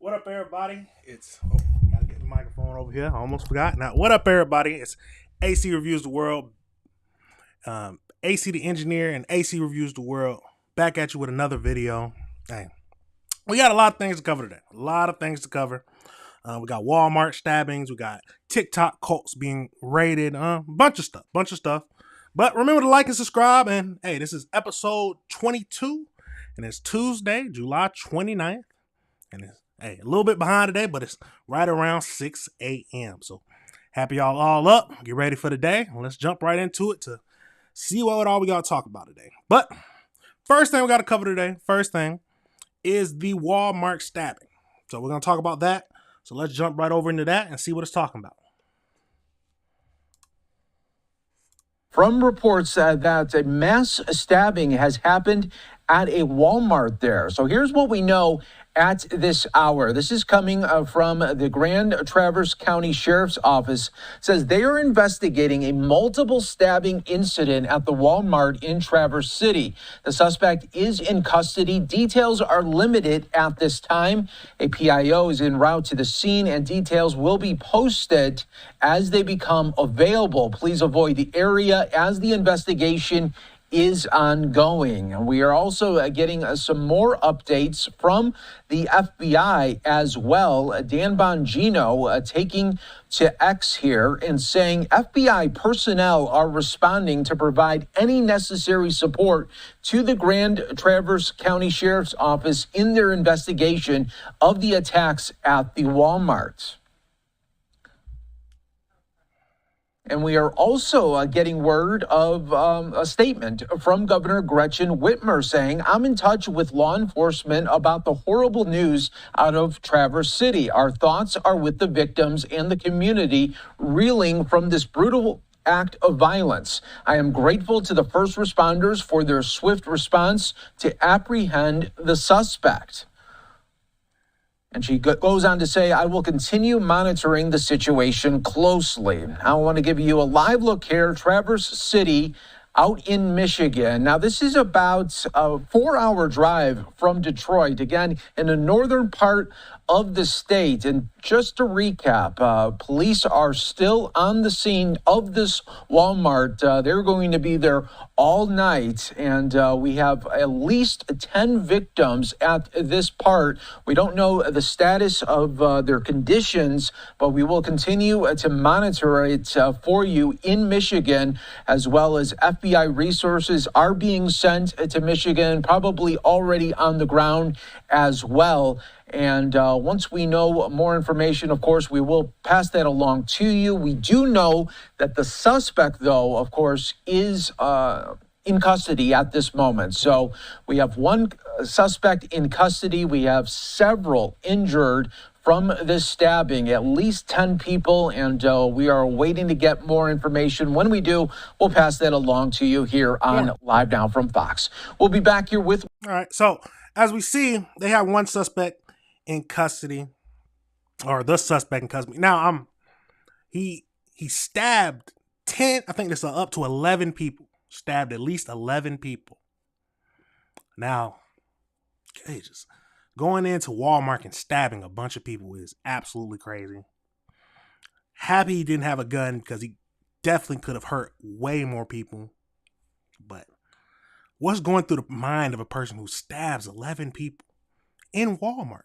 What up, everybody? Gotta get the microphone over here. I almost forgot. Now, what up, everybody? It's AC Reviews the World, AC the Engineer, and AC Reviews the World. Back at you with another video. Dang, we got a lot of things to cover today. A lot of things to cover. We got Walmart stabbings. We got TikTok cults being raided. Bunch of stuff. But remember to like and subscribe. And hey, this is episode 22, and it's Tuesday, July 29th, and it's a little bit behind today, but it's right around 6 a.m. So happy y'all all up. Get ready for the day. Let's jump right into it to see what all we got to talk about today. But first thing we got to cover today, is the Walmart stabbing. So we're going to talk about that. So let's jump right over into that and see what it's talking about. From reports that a mass stabbing has happened at a Walmart there. So here's what we know at this hour. This is coming from the Grand Traverse County Sheriff's Office. It says they are investigating a multiple stabbing incident at the Walmart in Traverse City. The suspect is in custody. Details are limited at this time. A PIO is en route to the scene, and details will be posted as they become available. Please avoid the area as the investigation is ongoing. We are also getting some more updates from the FBI as well. Dan Bongino taking to X here and saying FBI personnel are responding to provide any necessary support to the Grand Traverse County Sheriff's Office in their investigation of the attacks at the Walmart. And we are also getting word of a statement from Governor Gretchen Whitmer saying, I'm in touch with law enforcement about the horrible news out of Traverse City. Our thoughts are with the victims and the community reeling from this brutal act of violence. I am grateful to the first responders for their swift response to apprehend the suspect. And she goes on to say, I will continue monitoring the situation closely. I want to give you a live look here, Traverse City out in Michigan. Now, this is about a 4-hour drive from Detroit, again, in the northern part of the state. And just to recap, police are still on the scene of this Walmart. They're going to be there all night, and we have at least 10 victims at this part. We don't know the status of their conditions, but we will continue to monitor it for you in Michigan, as well as FBI resources are being sent to Michigan, probably already on the ground as well. And once we know more information, of course, we will pass that along to you. We do know that the suspect, though, of course, is in custody at this moment. So we have one suspect in custody. We have several injured from this stabbing, at least 10 people, and we are waiting to get more information. When we do, we'll pass that along to you here on Live Now from Fox. We'll be back here with... All right, so as we see, they have one suspect in custody, or the suspect in custody. Now, he stabbed 10, I think this is up to 11 people. Stabbed at least 11 people. Now, just going into Walmart and stabbing a bunch of people is absolutely crazy. Happy he didn't have a gun, because he definitely could have hurt way more people. But what's going through the mind of a person who stabs 11 people in Walmart?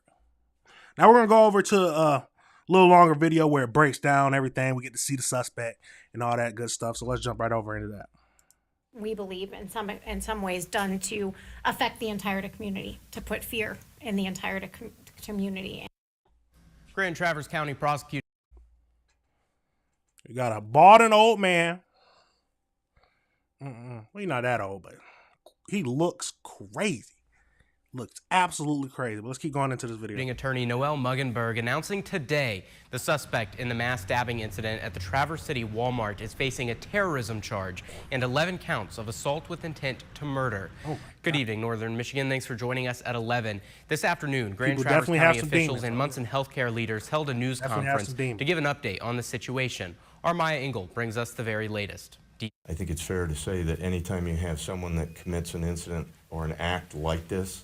Now we're going to go over to a little longer video where it breaks down everything. We get to see the suspect and all that good stuff. So let's jump right over into that. We believe in some ways done to affect the entire community, to put fear in the entire community. Grand Traverse County prosecutor. You got a bald and old man. Well, he's not that old, but he looks crazy. Looks absolutely crazy. But let's keep going into this video. Attorney Noel Muggenberg announcing today the suspect in the mass stabbing incident at the Traverse City Walmart is facing a terrorism charge and 11 counts of assault with intent to murder. Good evening, Northern Michigan. Thanks for joining us at 11. This afternoon, Grand Traverse County officials and Munson healthcare leaders held a news conference to give an update on the situation. Our Maya Engel brings us the very latest. I think it's fair to say that anytime you have someone that commits an incident or an act like this,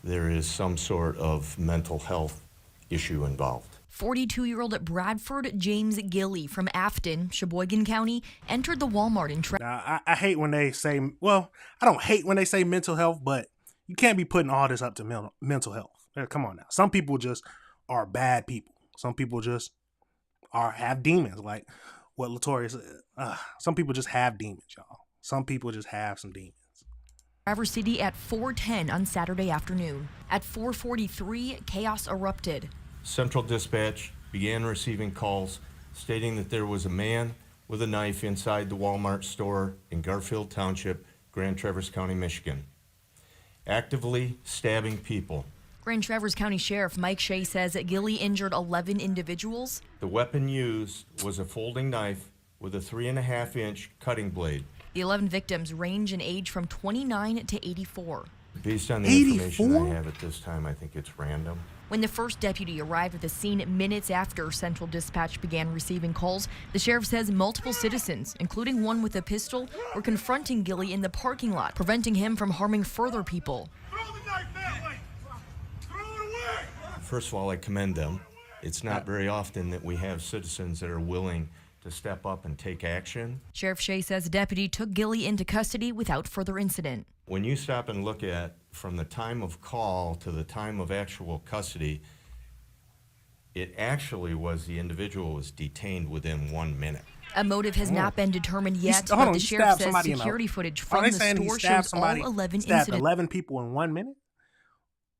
there is some sort of mental health issue involved. 42-year-old Bradford James Gilly from Afton, Sheboygan County, entered the Walmart in Now, I hate when they say, well, I don't hate when they say mental health, but you can't be putting all this up to mental health. Come on now. Some people just are bad people. Some people just have demons, like what Latoya said. Some people just have demons, y'all. Some people just have some demons. Traverse City at 4:10 on Saturday afternoon. At 4:43, chaos erupted. Central Dispatch began receiving calls stating that there was a man with a knife inside the Walmart store in Garfield Township, Grand Traverse County, Michigan, actively stabbing people. Grand Traverse County Sheriff Mike Shea says that Gilly injured 11 individuals. The weapon used was a folding knife with a 3.5-inch cutting blade. The 11 victims range in age from 29 to 84. Based on the information I have at this time, I think it's random. When the first deputy arrived at the scene minutes after Central Dispatch began receiving calls, the sheriff says multiple citizens, including one with a pistol, were confronting Gilly in the parking lot, preventing him from harming further people. Throw the knife that way! Throw it away! First of all, I commend them. It's not very often that we have citizens that are willing to step up and take action. Sheriff Shea says the deputy took Gilly into custody without further incident. When you stop and look at from the time of call to the time of actual custody, it actually was the individual was detained within 1 minute. A motive has not been determined yet, but the sheriff says security footage from the store shows all 11 incidents. 11 people in 1 minute?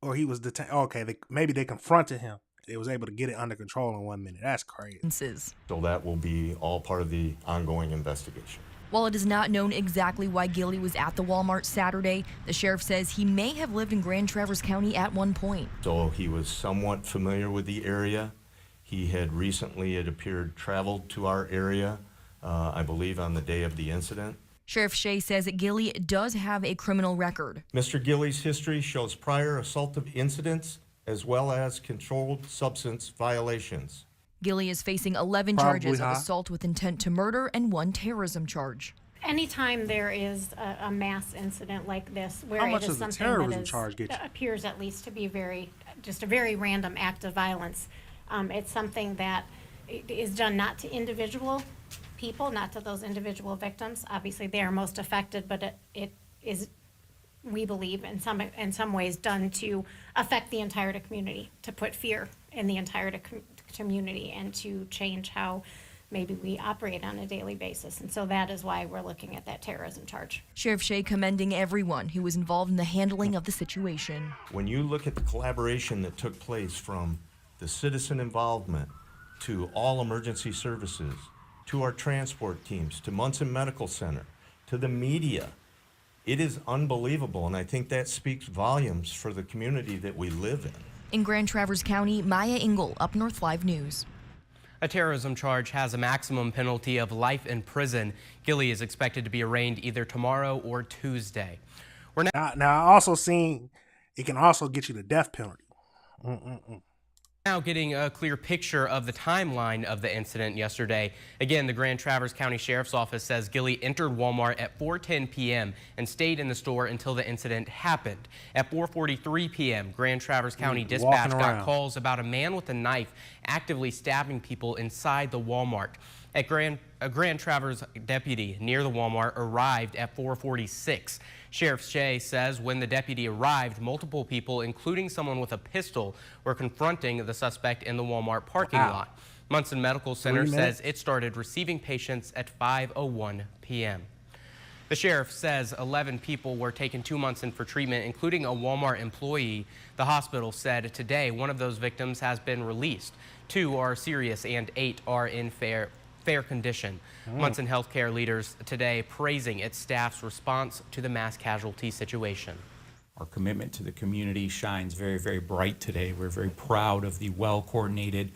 Or he was detained? Okay, maybe they confronted him. They was able to get it under control in 1 minute. That's crazy. So that will be all part of the ongoing investigation. While it is not known exactly why Gilly was at the Walmart Saturday, the sheriff says he may have lived in Grand Traverse County at one point. So he was somewhat familiar with the area. He had recently, it appeared, traveled to our area, I believe on the day of the incident. Sheriff Shea says that Gilly does have a criminal record. Mr. Gilly's history shows prior assaultive incidents as well as controlled substance violations. Gilly is facing 11 charges of assault with intent to murder and 1 terrorism charge. Anytime there is a mass incident like this, where it is something that appears at least to be just a very random act of violence, it's something that is done not to individual people, not to those individual victims. Obviously, they are most affected, but it is, we believe, in some ways done to affect the entire community, to put fear in the entire community and to change how maybe we operate on a daily basis. And so that is why we're looking at that terrorism charge. Sheriff Shea commending everyone who was involved in the handling of the situation. When you look at the collaboration that took place from the citizen involvement to all emergency services, to our transport teams, to Munson Medical Center, to the media, it is unbelievable. And I think that speaks volumes for the community that we live in. In Grand Traverse County, Maya Engel, Up North Live News. A terrorism charge has a maximum penalty of life in prison. Gilly is expected to be arraigned either tomorrow or Tuesday. Now I also seen it can also get you the death penalty. Now getting a clear picture of the timeline of the incident yesterday. Again, the Grand Traverse County Sheriff's Office says Gilly entered Walmart at 4:10 p.m. and stayed in the store until the incident happened. At 4:43 p.m., Grand Traverse County Dispatch got calls about a man with a knife actively stabbing people inside the Walmart. A Grand Traverse deputy near the Walmart arrived at 4:46. Sheriff Shea says when the deputy arrived, multiple people, including someone with a pistol, were confronting the suspect in the Walmart parking lot. Munson Medical Center says it started receiving patients at 5:01 p.m. The sheriff says 11 people were taken to Munson for treatment, including a Walmart employee. The hospital said today one of those victims has been released. 2 are serious and 8 are in fair condition. Munson healthcare leaders today praising its staff's response to the mass casualty situation. Our commitment to the community shines very, very bright today. We're very proud of the well-coordinated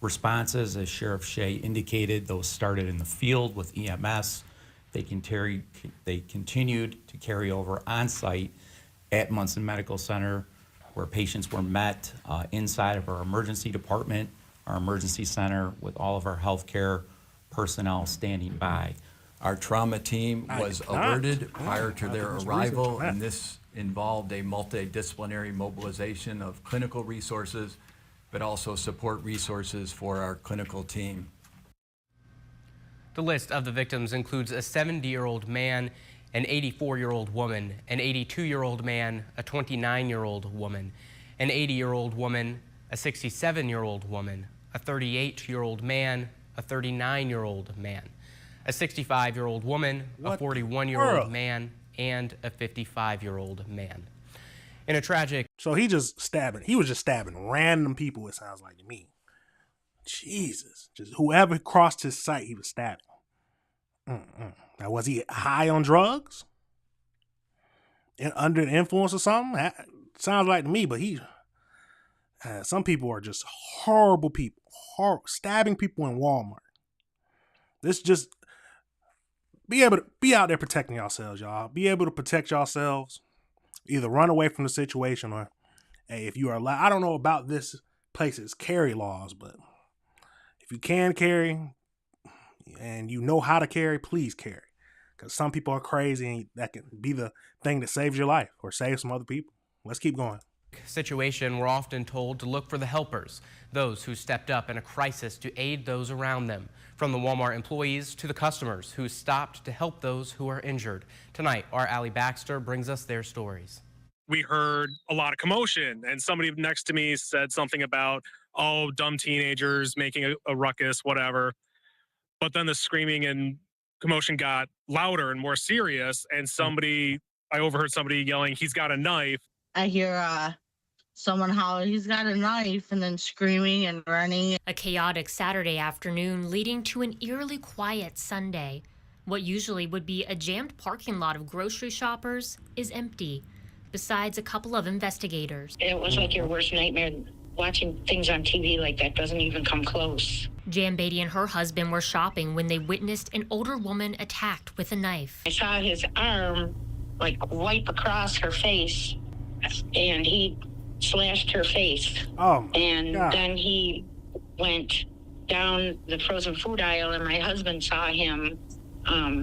responses. As Sheriff Shea indicated, those started in the field with EMS. They continued to carry over on-site at Munson Medical Center, where patients were met inside of our emergency department, our emergency center, with all of our healthcare personnel standing by. Our trauma team was alerted prior to their arrival, and this involved a multidisciplinary mobilization of clinical resources, but also support resources for our clinical team. The list of the victims includes a 70-year-old man, an 84-year-old woman, an 82-year-old man, a 29-year-old woman, an 80-year-old woman, a 67-year-old woman, a 38-year-old man, a 39-year-old man, a 65-year-old woman, a 41-year-old man, and a 55-year-old man. In a tragic... So he was just stabbing random people, it sounds like to me. Jesus. Just whoever crossed his sight, he was stabbing. Now, was he high on drugs? Under the influence of something? That sounds like to me, but some people are just horrible people. Stabbing people in Walmart. This just... Be able to be out there protecting yourselves, y'all. Be able to protect yourselves. Either run away from the situation or, hey, if you are allowed... I don't know about this place's carry laws, but if you can carry and you know how to carry, please carry. Because some people are crazy and that can be the thing that saves your life or saves some other people. Let's keep going. Situation, we're often told to look for the helpers, those who stepped up in a crisis to aid those around them, from the Walmart employees to the customers who stopped to help those who are injured. Tonight, our Allie Baxter brings us their stories. We heard a lot of commotion, and somebody next to me said something about, oh, dumb teenagers making a ruckus, whatever. But then the screaming and commotion got louder and more serious, and I overheard somebody yelling, "He's got a knife." I hear someone holler, "He's got a knife," and then screaming and running. A chaotic Saturday afternoon leading to an eerily quiet Sunday. What usually would be a jammed parking lot of grocery shoppers is empty, besides a couple of investigators. It was like your worst nightmare. Watching things on TV like that doesn't even come close. Jan Beatty and her husband were shopping when they witnessed an older woman attacked with a knife. I saw his arm wipe across her face, and he slashed her face. And then he went down the frozen food aisle, and my husband saw him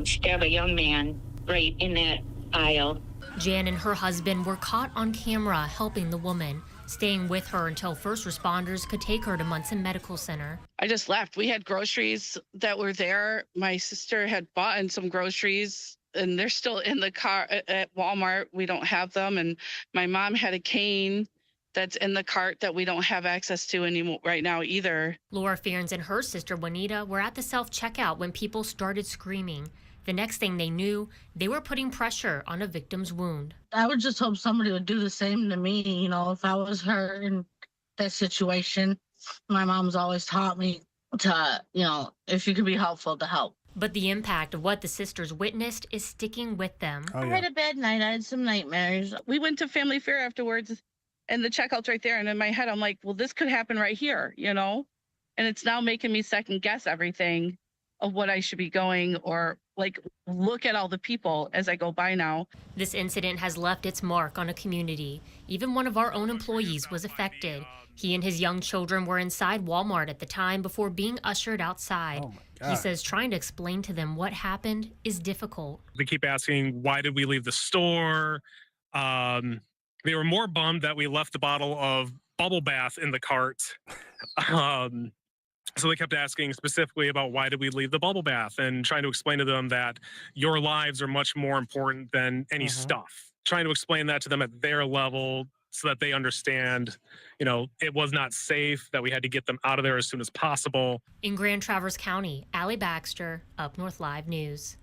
stab a young man right in that aisle. Jan and her husband were caught on camera helping the woman, staying with her until first responders could take her to Munson Medical Center. I just left. We had groceries that were there. My sister had bought in some groceries, and they're still in the car at Walmart. We don't have them. And my mom had a cane that's in the cart that we don't have access to anymore right now either. Laura Fearns and her sister Juanita were at the self-checkout when people started screaming. The next thing they knew, they were putting pressure on a victim's wound. I would just hope somebody would do the same to me. You know, if I was her in that situation, my mom's always taught me to, if you could be helpful, to help. But the impact of what the sisters witnessed is sticking with them. I had a bad night. I had some nightmares. We went to Family Fair afterwards, and the checkout's right there. And in my head, I'm like, well, this could happen right here, And it's now making me second guess everything of what I should be going, or look at all the people as I go by now. This incident has left its mark on a community. Even one of our own employees was affected. He and his young children were inside Walmart at the time before being ushered outside. He says trying to explain to them what happened is difficult. They keep asking, why did we leave the store? They were more bummed that we left the bottle of bubble bath in the cart. So they kept asking specifically about why did we leave the bubble bath, and trying to explain to them that your lives are much more important than any stuff. Trying to explain that to them at their level so that they understand, it was not safe, that we had to get them out of there as soon as possible. In Grand Traverse County, Allie Baxter, Up North Live News.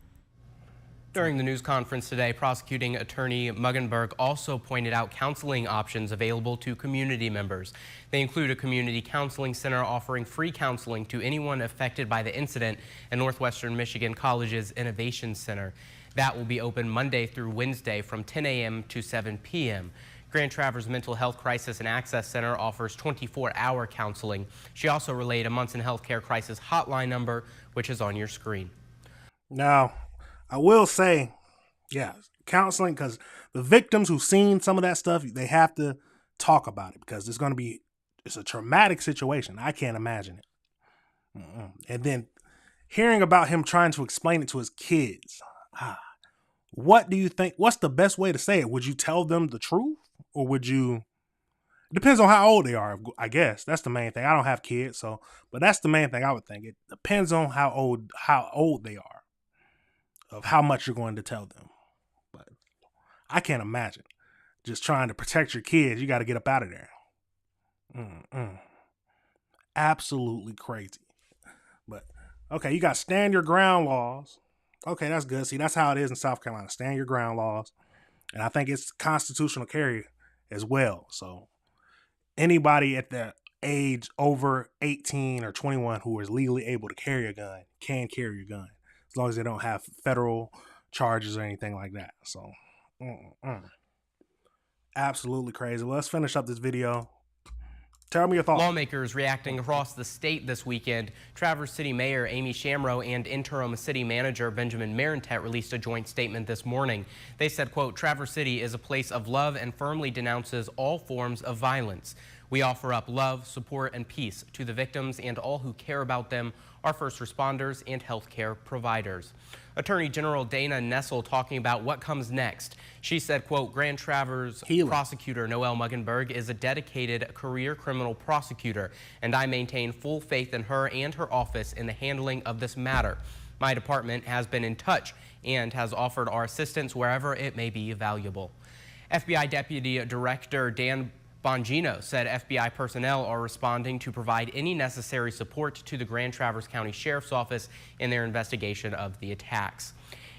During the news conference today, prosecuting attorney Muggenberg also pointed out counseling options available to community members. They include a community counseling center offering free counseling to anyone affected by the incident, and Northwestern Michigan College's Innovation Center. That will be open Monday through Wednesday from 10 a.m. to 7 p.m. Grand Traverse Mental Health Crisis and Access Center offers 24-hour counseling. She also relayed a Munson Healthcare Crisis hotline number, which is on your screen. Now, I will say, counseling, because the victims who've seen some of that stuff, they have to talk about it, because it's a traumatic situation. I can't imagine it. And then hearing about him trying to explain it to his kids. What do you think? What's the best way to say it? Would you tell them the truth, or would you depends on how old they are, I guess. That's the main thing. I don't have kids, so, but that's the main thing I would think. It depends on how old they are, of how much you're going to tell them. But I can't imagine just trying to protect your kids. You got to get up out of there. Absolutely crazy. But okay, you got stand your ground laws. Okay, that's good. See, that's how it is in South Carolina. Stand your ground laws. And I think it's constitutional carry as well. So anybody at the age over 18 or 21 who is legally able to carry a gun can carry a gun, as long as they don't have federal charges or anything like that. So absolutely crazy. Well, let's finish up this video. Tell me your thoughts. Lawmakers reacting across the state this weekend. Traverse City Mayor Amy Shamrow and interim city manager Benjamin Marentet released a joint statement this morning. They said, quote, Traverse City is a place of love and firmly denounces all forms of violence. We offer up love, support, and peace to the victims and all who care about them, our first responders and healthcare providers. Attorney General Dana Nessel talking about what comes next. She said, quote, Grand Traverse prosecutor Noelle Muggenberg is a dedicated career criminal prosecutor, and I maintain full faith in her and her office in the handling of this matter. My department has been in touch and has offered our assistance wherever it may be valuable. FBI Deputy Director Dan Bongino said FBI personnel are responding to provide any necessary support to the Grand Traverse County Sheriff's Office in their investigation of the attacks.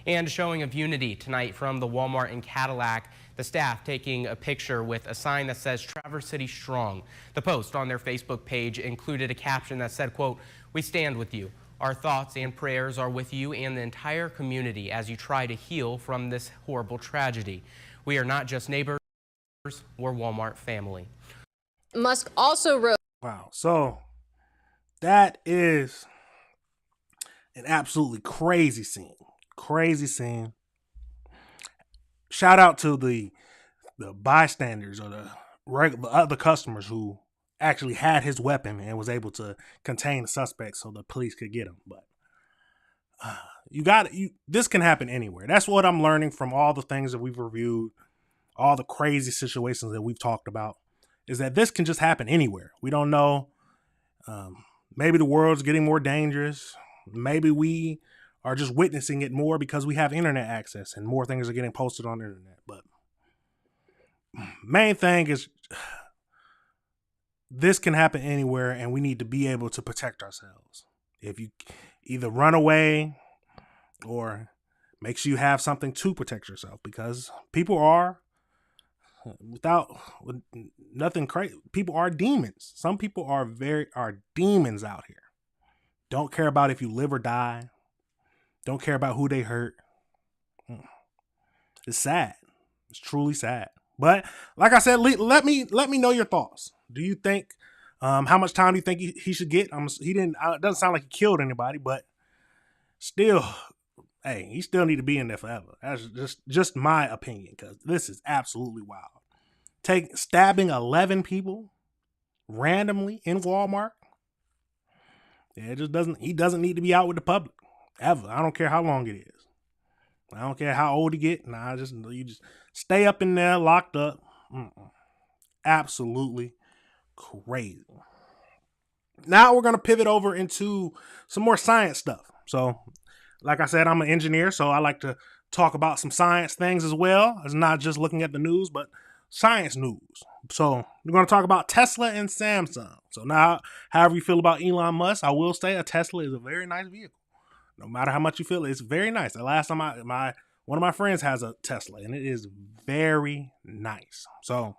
And a showing of unity tonight from the Walmart in Cadillac, the staff taking a picture with a sign that says Traverse City Strong. The post on their Facebook page included a caption that said, quote, we stand with you. Our thoughts and prayers are with you and the entire community as you try to heal from this horrible tragedy. We are not just neighbors. We're Walmart family. Musk also wrote. Wow. So that is an absolutely crazy scene. Crazy scene. Shout out to the bystanders or the other customers who actually had his weapon and was able to contain the suspect so the police could get him. But this can happen anywhere. That's what I'm learning from all the things that we've reviewed. All the crazy situations that we've talked about, is that this can just happen anywhere. We don't know. Maybe the world's getting more dangerous. Maybe we are just witnessing it more because we have internet access and more things are getting posted on the internet. But main thing is this can happen anywhere and we need to be able to protect ourselves. If you either run away or make sure you have something to protect yourself, because people are nothing crazy. People are demons. Some people are demons out here. Don't care about if you live or die. Don't care about who they hurt. It's sad. It's truly sad. But like I said, let me know your thoughts. Do you think how much time do you think he should get? He didn't. It doesn't sound like he killed anybody, but still, hey, he still need to be in there forever. That's just my opinion, because this is absolutely wild. Stabbing 11 people randomly in Walmart. Yeah, it just doesn't. He doesn't need to be out with the public ever. I don't care how long it is. I don't care how old he get. Nah, you just stay up in there, locked up. Absolutely crazy. Now we're gonna pivot over into some more science stuff. So, like I said, I'm an engineer, so I like to talk about some science things as well. It's not just looking at the news, but science news. So we're going to talk about Tesla and Samsung. So now, however you feel about Elon Musk, I will say a Tesla is a very nice vehicle. No matter how much you feel, it's very nice. The last time one of my friends has a Tesla, and it is very nice. So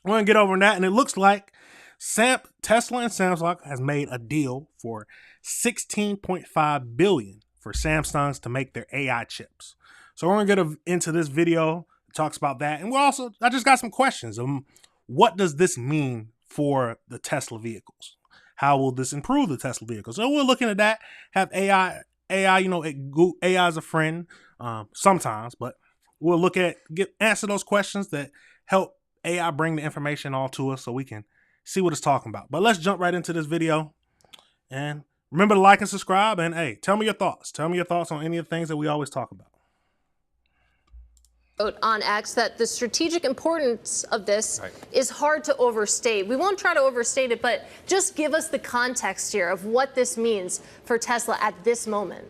we're going to get over that, and it looks like Tesla and Samsung has made a deal for $16.5 billion for Samsung's to make their AI chips. So we're going to get into this video. Talks about that, and I just got some questions. What does this mean for the Tesla vehicles? How will this improve the Tesla vehicles? So we're looking at that. Have AI, AI is a friend sometimes, but we'll look at answer those questions that help AI bring the information all to us so we can see what it's talking about. But let's jump right into this video, and remember to like and subscribe. And hey, tell me your thoughts. Tell me your thoughts on any of the things that we always talk about. On X that the strategic importance of this is hard to overstate. We won't try to overstate it, but just give us the context here of what this means for Tesla at this moment.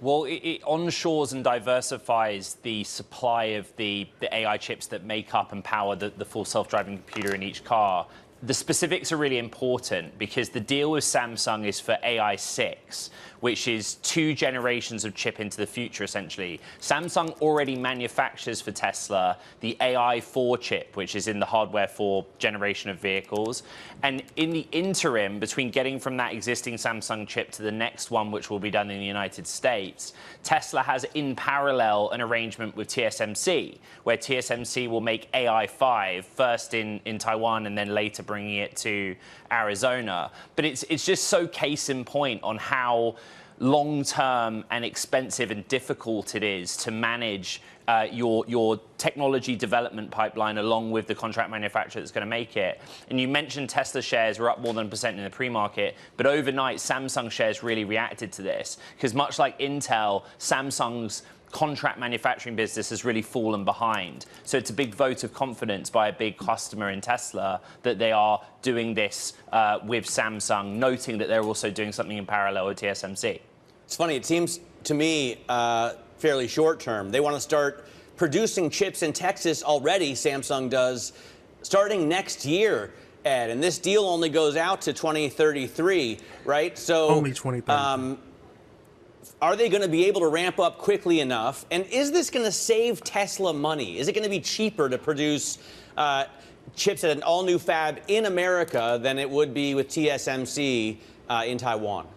Well, it onshores and diversifies the supply of the AI chips that make up and power the full self-driving computer in each car. The specifics are really important because the deal with Samsung is for AI6, which is 2 generations of chip into the future, essentially. Samsung already manufactures for Tesla the AI4 chip, which is in the hardware 4 generation of vehicles. And in the interim, between getting from that existing Samsung chip to the next one, which will be done in the United States, Tesla has in parallel an arrangement with TSMC, where TSMC will make AI5 first in Taiwan and then later bringing it to Arizona. But it's just so case in point on how long-term and expensive and difficult it is to manage your technology development pipeline along with the contract manufacturer that's going to make it. And you mentioned Tesla shares were up more than 1% in the pre-market, but overnight Samsung shares really reacted to this because much like Intel, Samsung's contract manufacturing business has really fallen behind. So it's a big vote of confidence by a big customer in Tesla that they are doing this with Samsung, noting that they're also doing something in parallel with TSMC. It's funny, it seems to me fairly short term. They want to start producing chips in Texas already, Samsung does, starting next year, Ed. And this deal only goes out to 2033, right? So only 2033. Are they going to be able to ramp up quickly enough? And is this going to save Tesla money? Is it going to be cheaper to produce chips at an all-new fab in America than it would be with TSMC in Taiwan?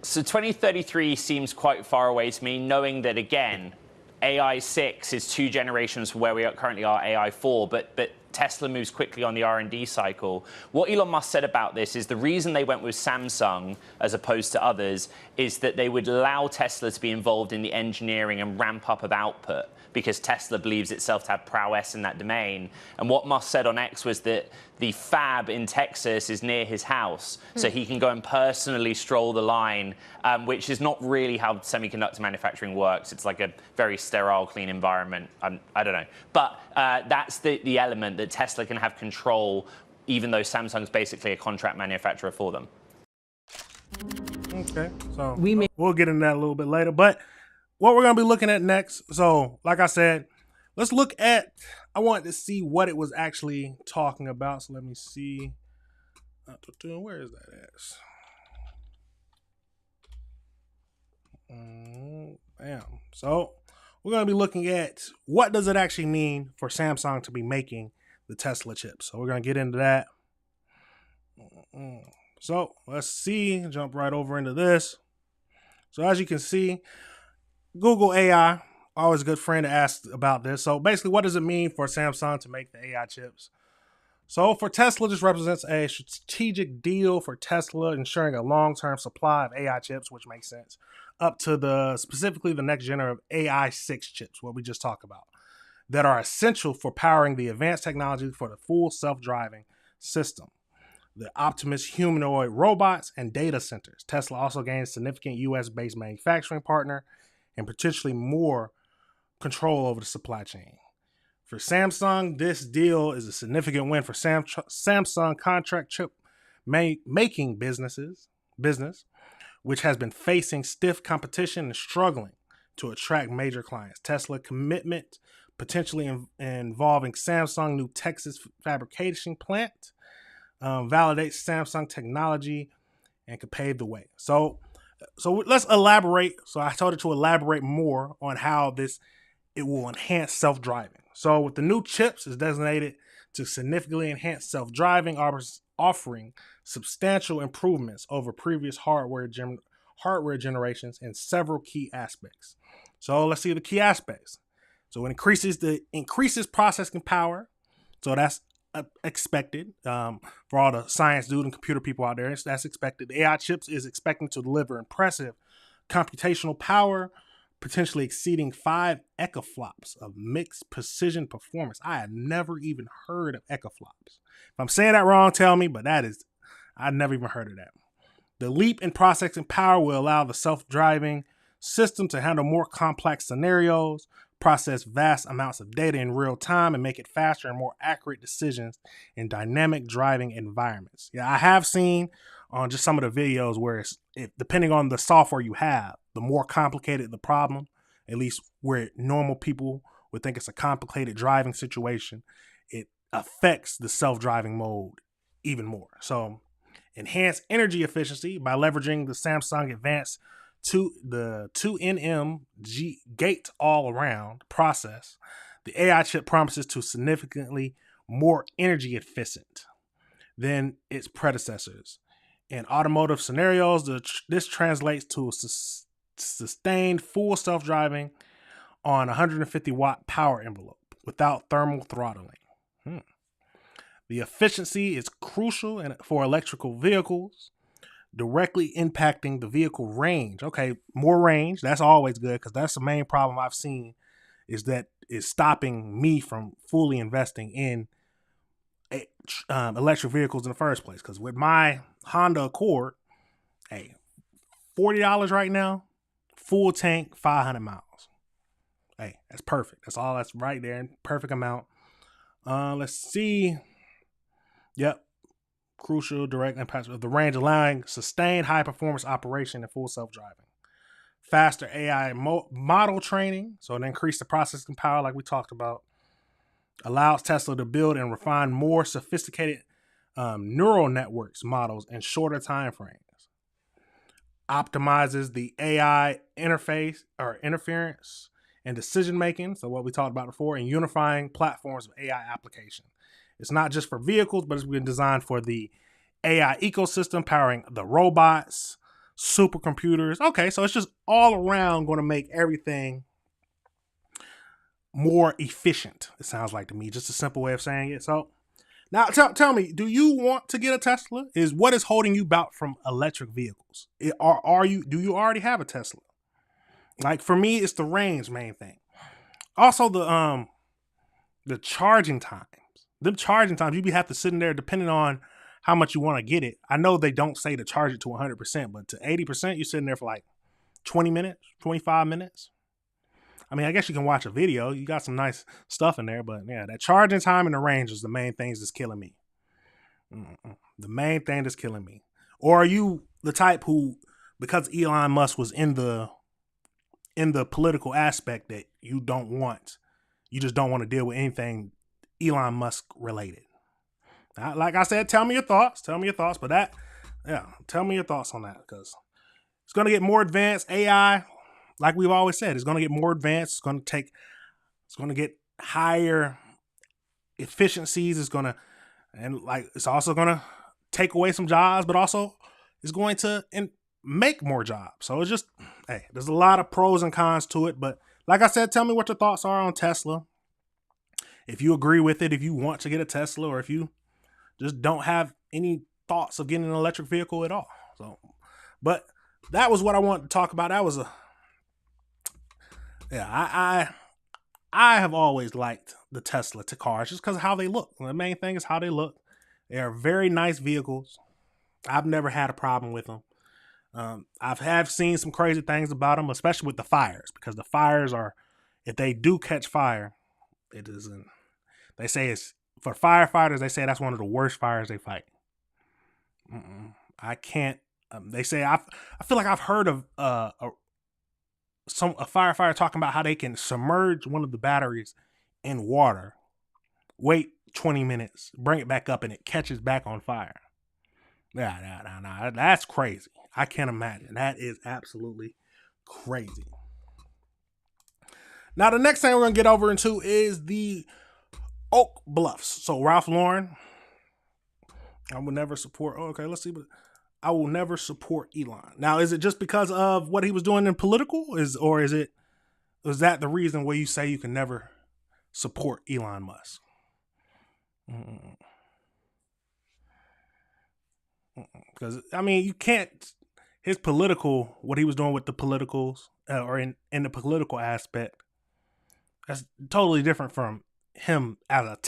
So 2033 seems quite far away to me, knowing that, again, AI6 is 2 generations from where we currently are AI4, but Tesla moves quickly on the R&D cycle. What Elon Musk said about this is the reason they went with Samsung as opposed to others is that they would allow Tesla to be involved in the engineering and ramp up of output because Tesla believes itself to have prowess in that domain. And what Musk said on X was that the fab in Texas is near his house, so he can go and personally stroll the line, which is not really how semiconductor manufacturing works. It's like a very sterile, clean environment. I don't know. But that's the element that Tesla can have control, even though Samsung's basically a contract manufacturer for them. Okay, so we'll get into that a little bit later. But what we're going to be looking at next, so like I said, let's look at, I wanted to see what it was actually talking about. So let me see. Where is that at? Bam. So we're going to be looking at what does it actually mean for Samsung to be making the Tesla chips. So we're going to get into that. So let's see, jump right over into this. So as you can see, Google AI, always a good friend to ask about this. So basically, what does it mean for Samsung to make the AI chips? So for Tesla, this represents a strategic deal for Tesla, ensuring a long-term supply of AI chips, which makes sense, up to specifically the next generation of AI6 chips, what we just talked about, that are essential for powering the advanced technology for the full self-driving system, the Optimus humanoid robots, and data centers. Tesla also gains significant U.S.-based manufacturing partner and potentially more control over the supply chain. For Samsung, this deal is a significant win for Samsung contract chip making business, which has been facing stiff competition and struggling to attract major clients. Tesla commitment potentially involving Samsung new Texas fabrication plant validates Samsung technology and could pave the way. So let's elaborate. So I told it to elaborate more on how it will enhance self-driving. So with the new chips, is designated to significantly enhance self-driving, offering substantial improvements over previous hardware generations in several key aspects. So let's see the key aspects. So it increases processing power. So that's expected for all the science dude and computer people out there. That's expected. The AI chips is expecting to deliver impressive computational power, potentially exceeding 5 exaflops of mixed precision performance. I had never even heard of exaflops. If I'm saying that wrong, tell me, but I'd never even heard of that. The leap in processing power will allow the self-driving system to handle more complex scenarios, process vast amounts of data in real time and make it faster and more accurate decisions in dynamic driving environments. Yeah, I have seen on just some of the videos where depending on the software you have, the more complicated the problem, at least where normal people would think it's a complicated driving situation, it affects the self-driving mode even more. So enhance energy efficiency by leveraging the Samsung Advanced 2nm gate all-around process. The AI chip promises to significantly more energy efficient than its predecessors. In automotive scenarios, this translates to sustained full self-driving on 150 watt power envelope without thermal throttling. The efficiency is crucial for electrical vehicles, directly impacting the vehicle range. Okay, more range, that's always good, because that's the main problem I've seen is that is stopping me from fully investing in electric vehicles in the first place. Because with my Honda Accord, hey, $40 right now, full tank, 500 miles. Hey, that's perfect. That's right there, perfect amount. Let's see. Yep. Crucial direct impact of the range, allowing sustained high performance operation and full self-driving. Faster AI model training, so it increased the processing power like we talked about. Allows Tesla to build and refine more sophisticated neural networks models in shorter time frames. Optimizes the AI interface or interference and decision making, so what we talked about before, and unifying platforms of AI application. It's not just for vehicles, but it's been designed for the AI ecosystem, powering the robots, supercomputers. Okay, so it's just all around going to make everything more efficient, it sounds like to me. Just a simple way of saying it. So now tell me, do you want to get a Tesla? What is holding you back from electric vehicles? Do you already have a Tesla? Like for me, it's the range main thing. Also the charging times. Them charging times, you have to sit in there depending on how much you want to get it. I know they don't say to charge it to 100%, but to 80%, you're sitting there for like 20 minutes, 25 minutes. I mean, I guess you can watch a video. You got some nice stuff in there, but yeah, that charging time and the range is the main things that's killing me. The main thing that's killing me. Or are you the type who, because Elon Musk was in the political aspect, that you just don't want to deal with anything Elon Musk related? Like I said, tell me your thoughts. But tell me your thoughts on that, because it's going to get more advanced. AI, like we've always said, it's going to get more advanced. It's going to get higher efficiencies. It's also going to take away some jobs, but also it's going to make more jobs. So it's just, hey, there's a lot of pros and cons to it. But like I said, tell me what your thoughts are on Tesla. If you agree with it, if you want to get a Tesla, or if you just don't have any thoughts of getting an electric vehicle at all. So, but that was what I wanted to talk about. That was I have always liked the Tesla cars just because of how they look. The main thing is how they look. They are very nice vehicles. I've never had a problem with them. I've seen some crazy things about them, especially with the fires, because the fires are, if they do catch fire, it isn't. They say it's for firefighters. They say that's one of the worst fires they fight. I can't. They say I feel like I've heard of a firefighter talking about how they can submerge one of the batteries in water, wait 20 minutes, bring it back up, and it catches back on fire. Nah, that's crazy. I can't imagine. That is absolutely crazy. Now, the next thing we're going to get over into is the Oak Bluffs. So, Ralph Lauren, I will never support. Okay, let's see. I will never support Elon. Now, is it just because of what he was doing in political? Is that the reason why you say you can never support Elon Musk? Because, I mean, you can't, what he was doing with the politicals, or in the political aspect, that's totally different from him as a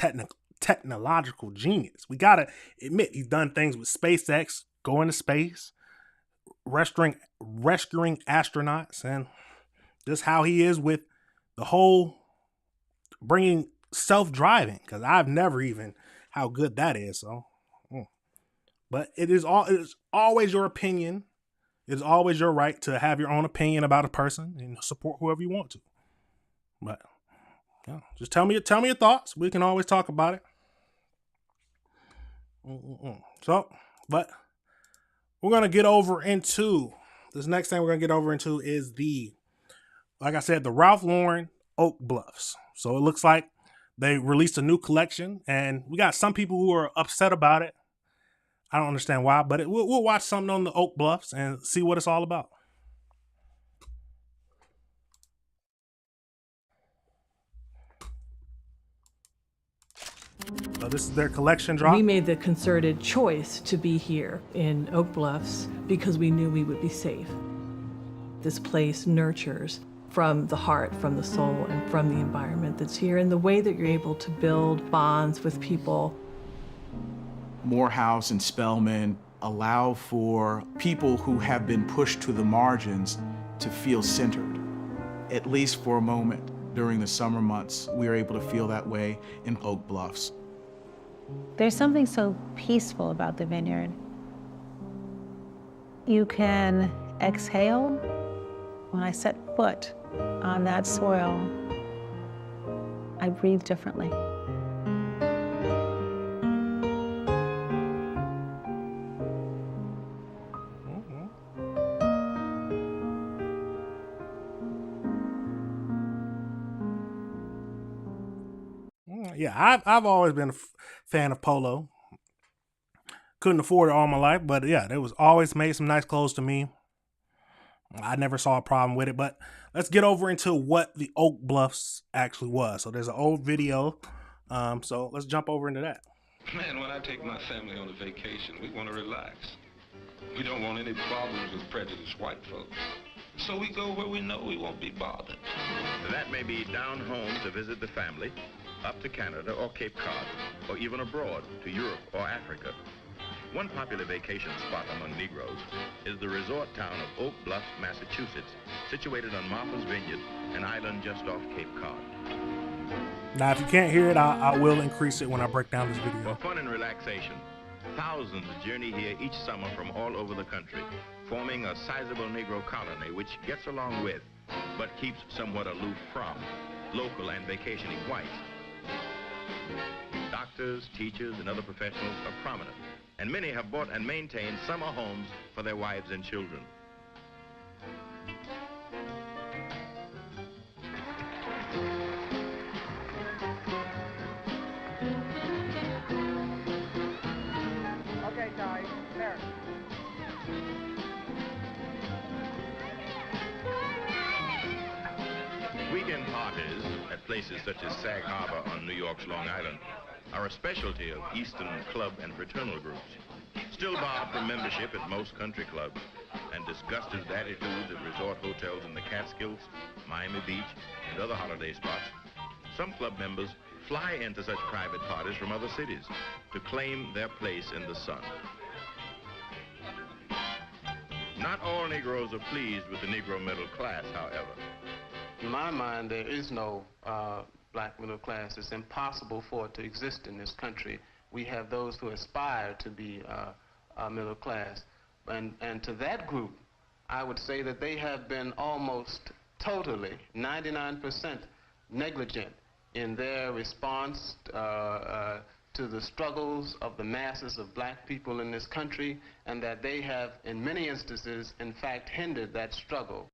technological genius. We got to admit, he's done things with SpaceX, going to space, rescuing astronauts, and just how he is with the whole bringing self-driving, because I've never even how good that is. So, but it's always your opinion. It's always your right to have your own opinion about a person and support whoever you want to. But yeah, just tell me your thoughts. We can always talk about it. So, but we're gonna get over into this next thing. We're gonna get over into is like I said, the Ralph Lauren Oak Bluffs. So it looks like they released a new collection, and we got some people who are upset about it. I don't understand why, but we'll watch something on the Oak Bluffs and see what it's all about. So this is their collection drop. We made the concerted choice to be here in Oak Bluffs because we knew we would be safe. This place nurtures from the heart, from the soul, and from the environment that's here, and the way that you're able to build bonds with people. Morehouse and Spelman allow for people who have been pushed to the margins to feel centered, at least for a moment. During the summer months, we are able to feel that way in Oak Bluffs. There's something so peaceful about the vineyard. You can exhale. When I set foot on that soil, I breathe differently. Yeah, I've always been a fan of polo. Couldn't afford it all my life, but yeah, they was always made some nice clothes to me. I never saw a problem with it, but let's get over into what the Oak Bluffs actually was. So there's an old video, so let's jump over into that. Man, when I take my family on a vacation, we want to relax. We don't want any problems with prejudiced white folks. So we go where we know we won't be bothered. That may be down home to visit the family, up to Canada or Cape Cod, or even abroad to Europe or Africa. One popular vacation spot among Negroes is the resort town of Oak Bluffs, Massachusetts, situated on Martha's Vineyard, an island just off Cape Cod. Now, if you can't hear it, I will increase it when I break down this video. For fun and relaxation, thousands journey here each summer from all over the country, forming a sizable Negro colony which gets along with, but keeps somewhat aloof from, local and vacationing whites. Doctors, teachers, and other professionals are prominent, and many have bought and maintained summer homes for their wives and children. Okay, guys, there. Weekend parties at places such as Sag Harbor on New York's Long Island are a specialty of Eastern club and fraternal groups, still barred from membership at most country clubs, and disgusted with attitudes at resort hotels in the Catskills, Miami Beach, and other holiday spots. Some club members fly into such private parties from other cities to claim their place in the sun. Not all Negroes are pleased with the Negro middle class, however. In my mind, there is no black middle class. It's impossible for it to exist in this country. We have those who aspire to be middle class. And to that group, I would say that they have been almost totally, 99% negligent in their response to the struggles of the masses of black people in this country, and that they have, in many instances, in fact, hindered that struggle.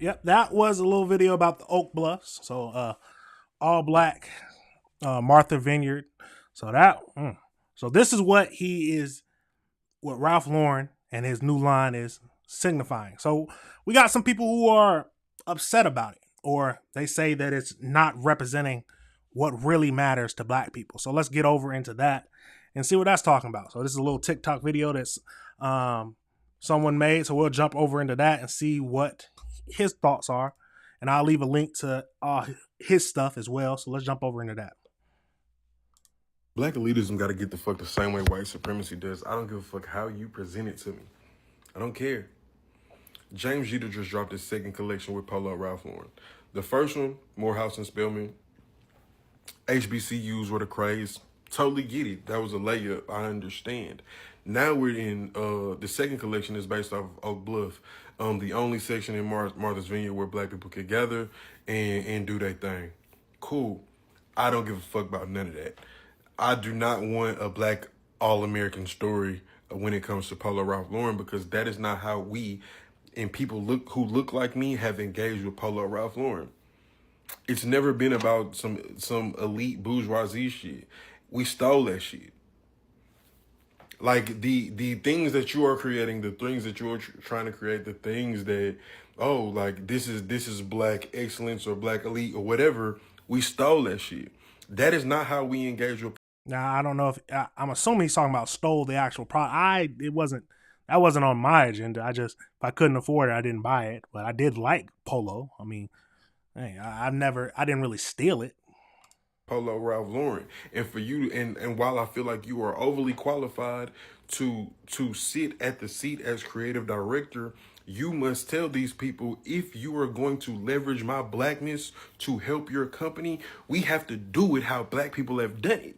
Yep, that was a little video about the Oak Bluffs. So all black Martha Vineyard. So this is what what Ralph Lauren and his new line is signifying. So we got some people who are upset about it, or they say that it's not representing what really matters to black people. So let's get over into that and see what that's talking about. So this is a little TikTok video that's someone made. So we'll jump over into that and see what his thoughts are. And I'll leave a link to his stuff as well. So let's jump over into that. Black elitism got to get the fuck the same way white supremacy does. I don't give a fuck how you present it to me. I don't care. James Jeter just dropped his second collection with Polo Ralph Lauren. The first one, Morehouse and Spelman. HBCUs were the craze. Totally get it. That was a layup. I understand. Now we're in the second collection is based off of Oak Bluff. The only section in Martha's Vineyard where black people could gather and do their thing. Cool. I don't give a fuck about none of that. I do not want a black all-American story when it comes to Polo Ralph Lauren, because that is not how we and people who look like me have engaged with Polo Ralph Lauren. It's never been about some elite bourgeoisie shit. We stole that shit. Like the things that you are creating, the things that you're trying to create, the things that, oh, like this is black excellence or black elite or whatever. We stole that shit. That is not how we engage with. Now, I don't know if I'm assuming he's talking about stole the actual product. That wasn't on my agenda. If I couldn't afford it, I didn't buy it. But I did like Polo. I mean, hey, I didn't really steal it. Polo Ralph Lauren. And for you, and while I feel like you are overly qualified to sit at the seat as creative director, you must tell these people, if you are going to leverage my blackness to help your company, we have to do it how black people have done it.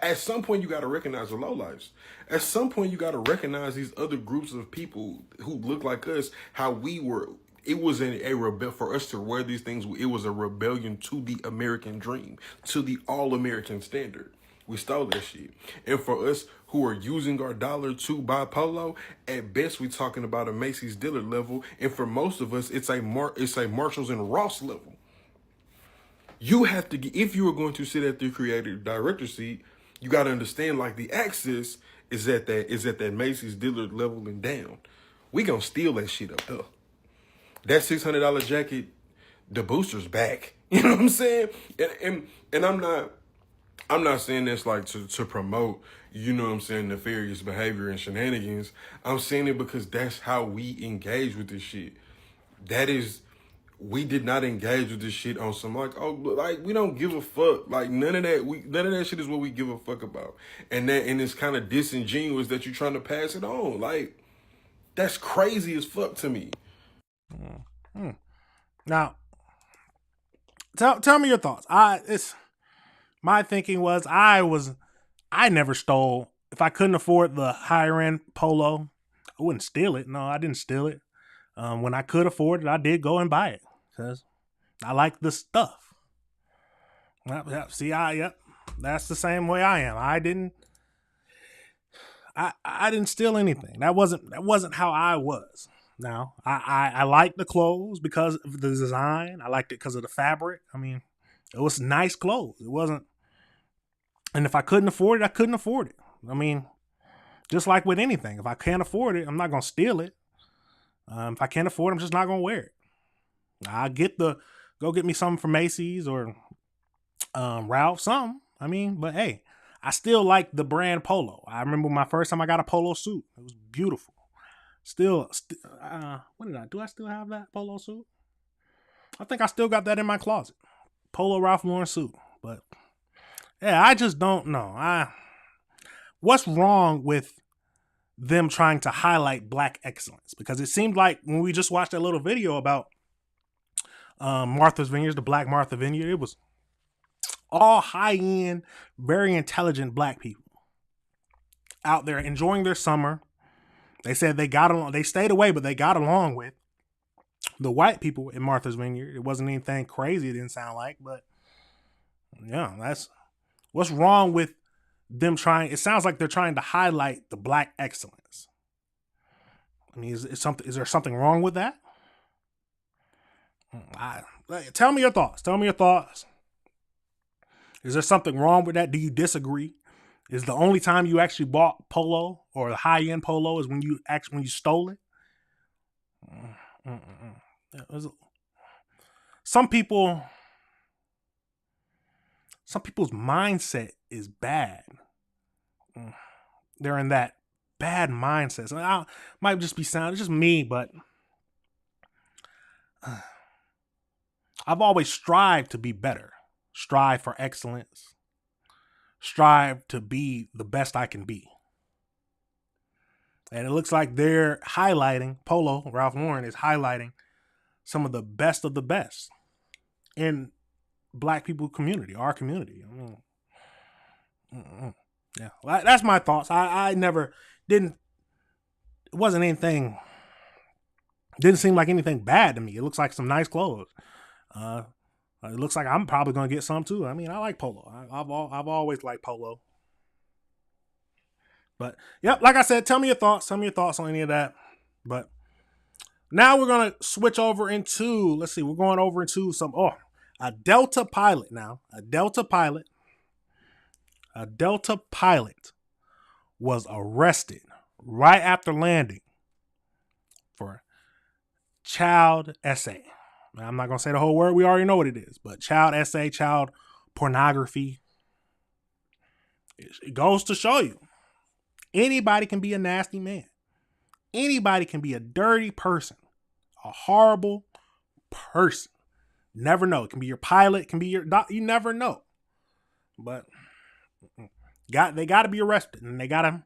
At some point, you got to recognize the lowlifes. At some point, you got to recognize these other groups of people who look like us, how we were. It was a rebel for us to wear these things. It was a rebellion to the American dream, to the all-American standard. We stole that shit. And for us who are using our dollar to buy Polo, at best we're talking about a Macy's Dillard level. And for most of us, it's a Marshalls and Ross level. You have to, if you are going to sit at the creative director seat, you got to understand, like, the access is at that Macy's Dillard level and down. We gonna steal that shit up there. That $600 jacket, the booster's back. You know what I'm saying? And I'm not saying this like to promote, you know what I'm saying, nefarious behavior and shenanigans. I'm saying it because that's how we engage with this shit. We did not engage with this shit on some we don't give a fuck. Like none of that shit is what we give a fuck about. And it's kind of disingenuous that you're trying to pass it on. Like, that's crazy as fuck to me. Now, tell me your thoughts. My thinking was I never stole. If I couldn't afford the higher end Polo, I wouldn't steal it. No, I didn't steal it. When I could afford it, I did go and buy it because I like the stuff. See, that's the same way I am. I didn't steal anything. That wasn't how I was. Now, I liked the clothes because of the design. I liked it because of the fabric. I mean, it was nice clothes. It wasn't, and if I couldn't afford it, I couldn't afford it. I mean, just like with anything, if I can't afford it, I'm not gonna steal it. If I can't afford it, I'm just not gonna wear it. I go get me something from Macy's or Ralph, something. I mean, but hey, I still like the brand Polo. I remember my first time I got a Polo suit. It was beautiful. What did I do? I still have that Polo suit? I think I still got that in my closet. Polo Ralph Lauren suit. But yeah, I just don't know. What's wrong with them trying to highlight black excellence? Because it seemed like when we just watched that little video about Martha's Vineyard, the Black Martha Vineyard, it was all high-end, very intelligent black people out there enjoying their summer. They said they got along. They stayed away, but they got along with the white people in Martha's Vineyard. It wasn't anything crazy. It didn't sound like, but yeah, that's what's wrong with them trying. It sounds like they're trying to highlight the black excellence. I mean, is there something wrong with that? Tell me your thoughts. Tell me your thoughts. Is there something wrong with that? Do you disagree? Is the only time you actually bought Polo or the high-end Polo is when you stole it? Some people's mindset is bad. They're in that bad mindset. So I might just be it's just me, but I've always strived to be better. Strive for excellence. Strive to be the best I can be. And it looks like they're highlighting, Polo, Ralph Lauren is highlighting some of the best in Black people community, our community. I mean, yeah, that's my thoughts. I never didn't. It wasn't anything. Didn't seem like anything bad to me. It looks like some nice clothes. It looks like I'm probably gonna get some too. I mean, I like polo. I've always liked polo. But yep, like I said, tell me your thoughts. Tell me your thoughts on any of that. But now we're gonna switch over into. Let's see. We're going over into a Delta pilot now. A Delta pilot was arrested right after landing for child essay. Now, I'm not going to say the whole word. We already know what it is. But child essay, child pornography. It goes to show you. Anybody can be a nasty man. Anybody can be a dirty person. A horrible person. Never know. It can be your pilot. It can be your doc. You never know. But they got to be arrested. And they got to...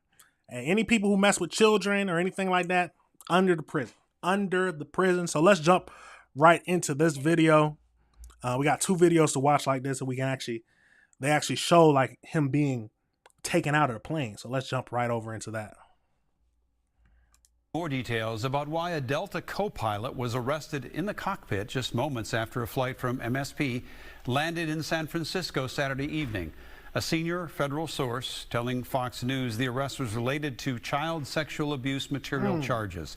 Any people who mess with children or anything like that, under the prison. So let's jump right into this video. We got 2 videos to watch like this, and they actually show like him being taken out of the plane. So let's jump right over into that. More details about why a Delta co-pilot was arrested in the cockpit just moments after a flight from MSP landed in San Francisco Saturday evening. A senior federal source telling Fox News the arrest was related to child sexual abuse material charges.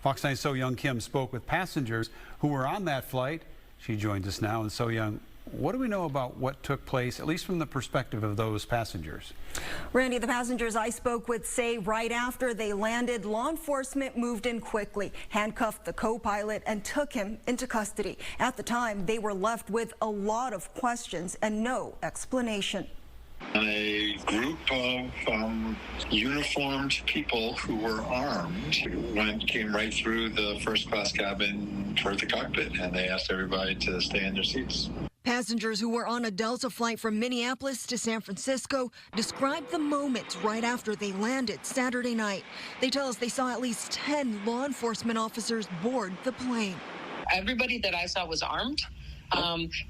Fox 9's So Young Kim spoke with passengers who were on that flight. She joins us now. And So Young, what do we know about what took place, at least from the perspective of those passengers? Randy, the passengers I spoke with say right after they landed, law enforcement moved in quickly, handcuffed the co-pilot and took him into custody. At the time, they were left with a lot of questions and no explanation. A group of uniformed people who were armed came right through the first class cabin toward the cockpit, and they asked everybody to stay in their seats. Passengers who were on a Delta flight from Minneapolis to San Francisco described the moments right after they landed Saturday night. They tell us they saw at least 10 law enforcement officers board the plane. Everybody that I saw was armed.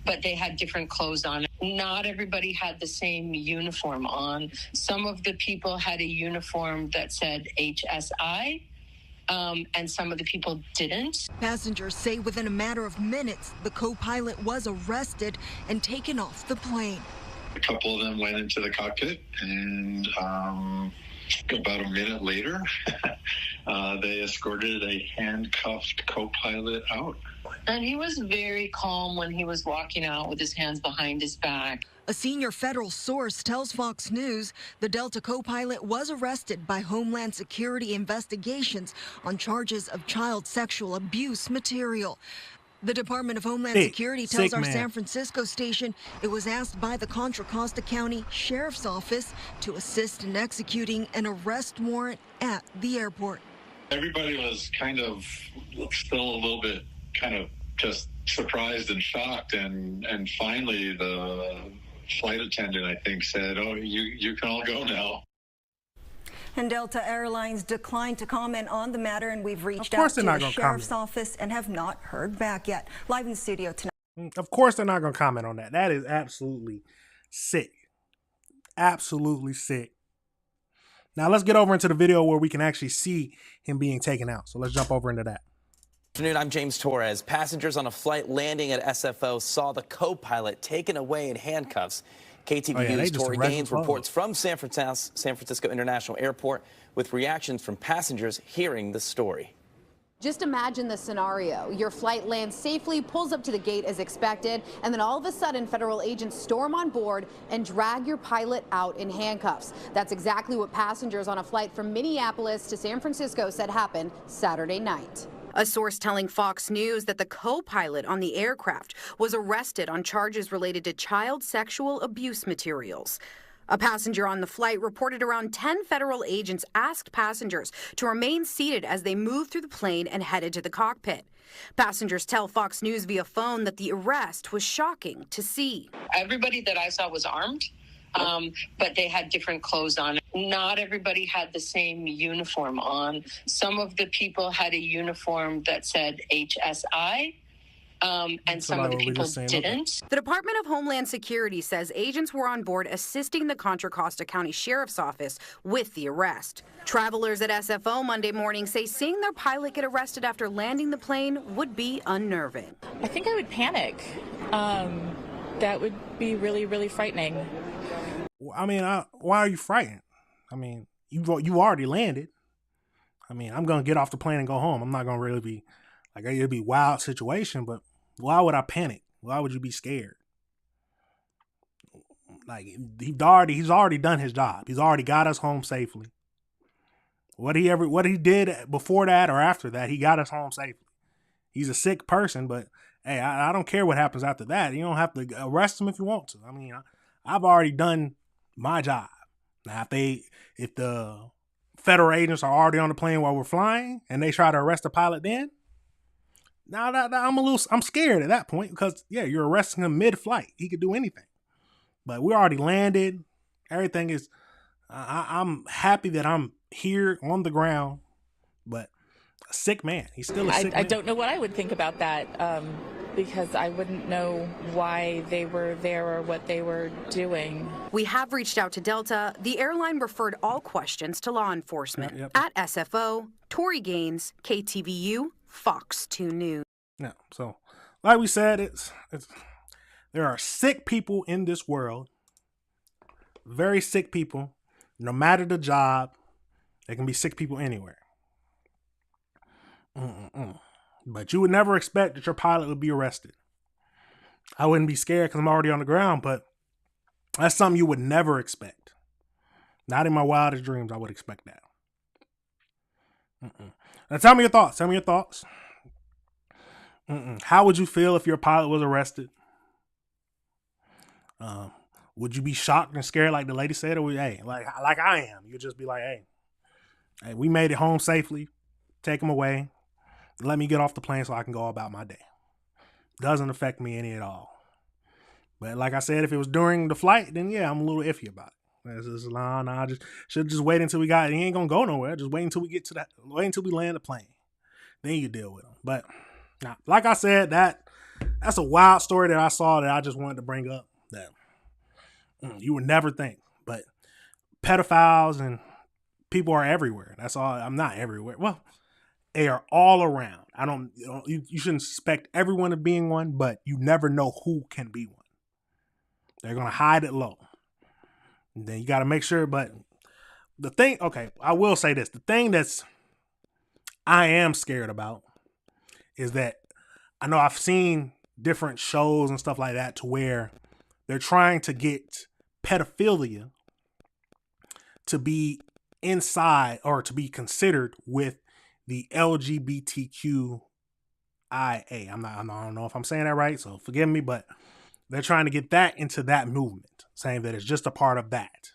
But they had different clothes on. Not everybody had the same uniform on. Some of the people had a uniform that said HSI, and some of the people didn't. Passengers say within a matter of minutes, the co-pilot was arrested and taken off the plane. A couple of them went into the cockpit, and about a minute later, they escorted a handcuffed co-pilot out. And he was very calm when he was walking out with his hands behind his back. A senior federal source tells Fox News the Delta co-pilot was arrested by Homeland Security investigations on charges of child sexual abuse material. The Department of Homeland Security tells our San Francisco station it was asked by the Contra Costa County Sheriff's Office to assist in executing an arrest warrant at the airport. Everybody was kind of still a little bit kind of just surprised and shocked, and finally the flight attendant, I think, said, "Oh, you can all go now." And Delta Airlines declined to comment on the matter, and we've reached out to the Sheriff's Office and have not heard back yet. Live in the studio tonight. Of course they're not going to comment on that. That is absolutely sick. Absolutely sick. Now let's get over into the video where we can actually see him being taken out. So let's jump over into that. Good afternoon, I'm James Torres. Passengers on a flight landing at SFO saw the co-pilot taken away in handcuffs. KTVU's Tori Gaines reports from San Francisco International Airport with reactions from passengers hearing the story. Just imagine the scenario. Your flight lands safely, pulls up to the gate as expected, and then all of a sudden federal agents storm on board and drag your pilot out in handcuffs. That's exactly what passengers on a flight from Minneapolis to San Francisco said happened Saturday night. A source telling Fox News that the co-pilot on the aircraft was arrested on charges related to child sexual abuse materials. A passenger on the flight reported around 10 federal agents asked passengers to remain seated as they moved through the plane and headed to the cockpit. Passengers tell Fox News via phone that the arrest was shocking to see. Everybody that I saw was armed. But they had different clothes on. Not everybody had the same uniform on. Some of the people had a uniform that said HSI, and some of the people didn't. The Department of Homeland Security says agents were on board assisting the Contra Costa County Sheriff's Office with the arrest. Travelers at SFO Monday morning say seeing their pilot get arrested after landing the plane would be unnerving. I think I would panic. That would be really, really frightening. I mean, why are you frightened? I mean, you already landed. I mean, I'm going to get off the plane and go home. I'm not going to really be, like, it'd be a wild situation, but why would I panic? Why would you be scared? Like, he's already done his job. He's already got us home safely. What he did before that or after that, he got us home safely. He's a sick person, but hey, I don't care what happens after that. You don't have to arrest him if you want to. I mean, I've already done my job. Now, if the federal agents are already on the plane while we're flying and they try to arrest the pilot then, now I'm scared at that point because, yeah, you're arresting him mid-flight. He could do anything. But we already landed. Everything is, I'm happy that I'm here on the ground, but a sick man. He's still a sick man. I don't know what I would think about that because I wouldn't know why they were there or what they were doing. We have reached out to Delta. The airline referred all questions to law enforcement. Yep. At SFO, Tori Gaines, KTVU, Fox 2 News. Yeah, so like we said, there are sick people in this world, very sick people. No matter the job, there can be sick people anywhere. But you would never expect that your pilot would be arrested. I wouldn't be scared because I'm already on the ground, but that's something you would never expect. Not in my wildest dreams, I would expect that. Now tell me your thoughts. How would you feel if your pilot was arrested? Would you be shocked and scared like the lady said, or would, hey, like I am? You'd just be like, hey, we made it home safely. Take him away. Let me get off the plane so I can go about my day. Doesn't affect me any at all. But like I said, if it was during the flight, then yeah, I'm a little iffy about it. It's just, I should just wait until we got it. He ain't gonna go nowhere. Just wait until we get to that. Wait until we land the plane. Then you deal with him. But nah, like I said, that's a wild story that I saw that I just wanted to bring up. That you would never think, but pedophiles and people are everywhere. That's all. I'm not everywhere. Well, they are all around. You shouldn't suspect everyone of being one, but you never know who can be one. They're going to hide it low. And then you got to make sure, but the thing, okay, I will say this. The thing I am scared about is that I know I've seen different shows and stuff like that to where they're trying to get pedophilia to be inside or to be considered with the LGBTQIA. I don't know if I'm saying that right, so forgive me, but they're trying to get that into that movement, saying that it's just a part of that.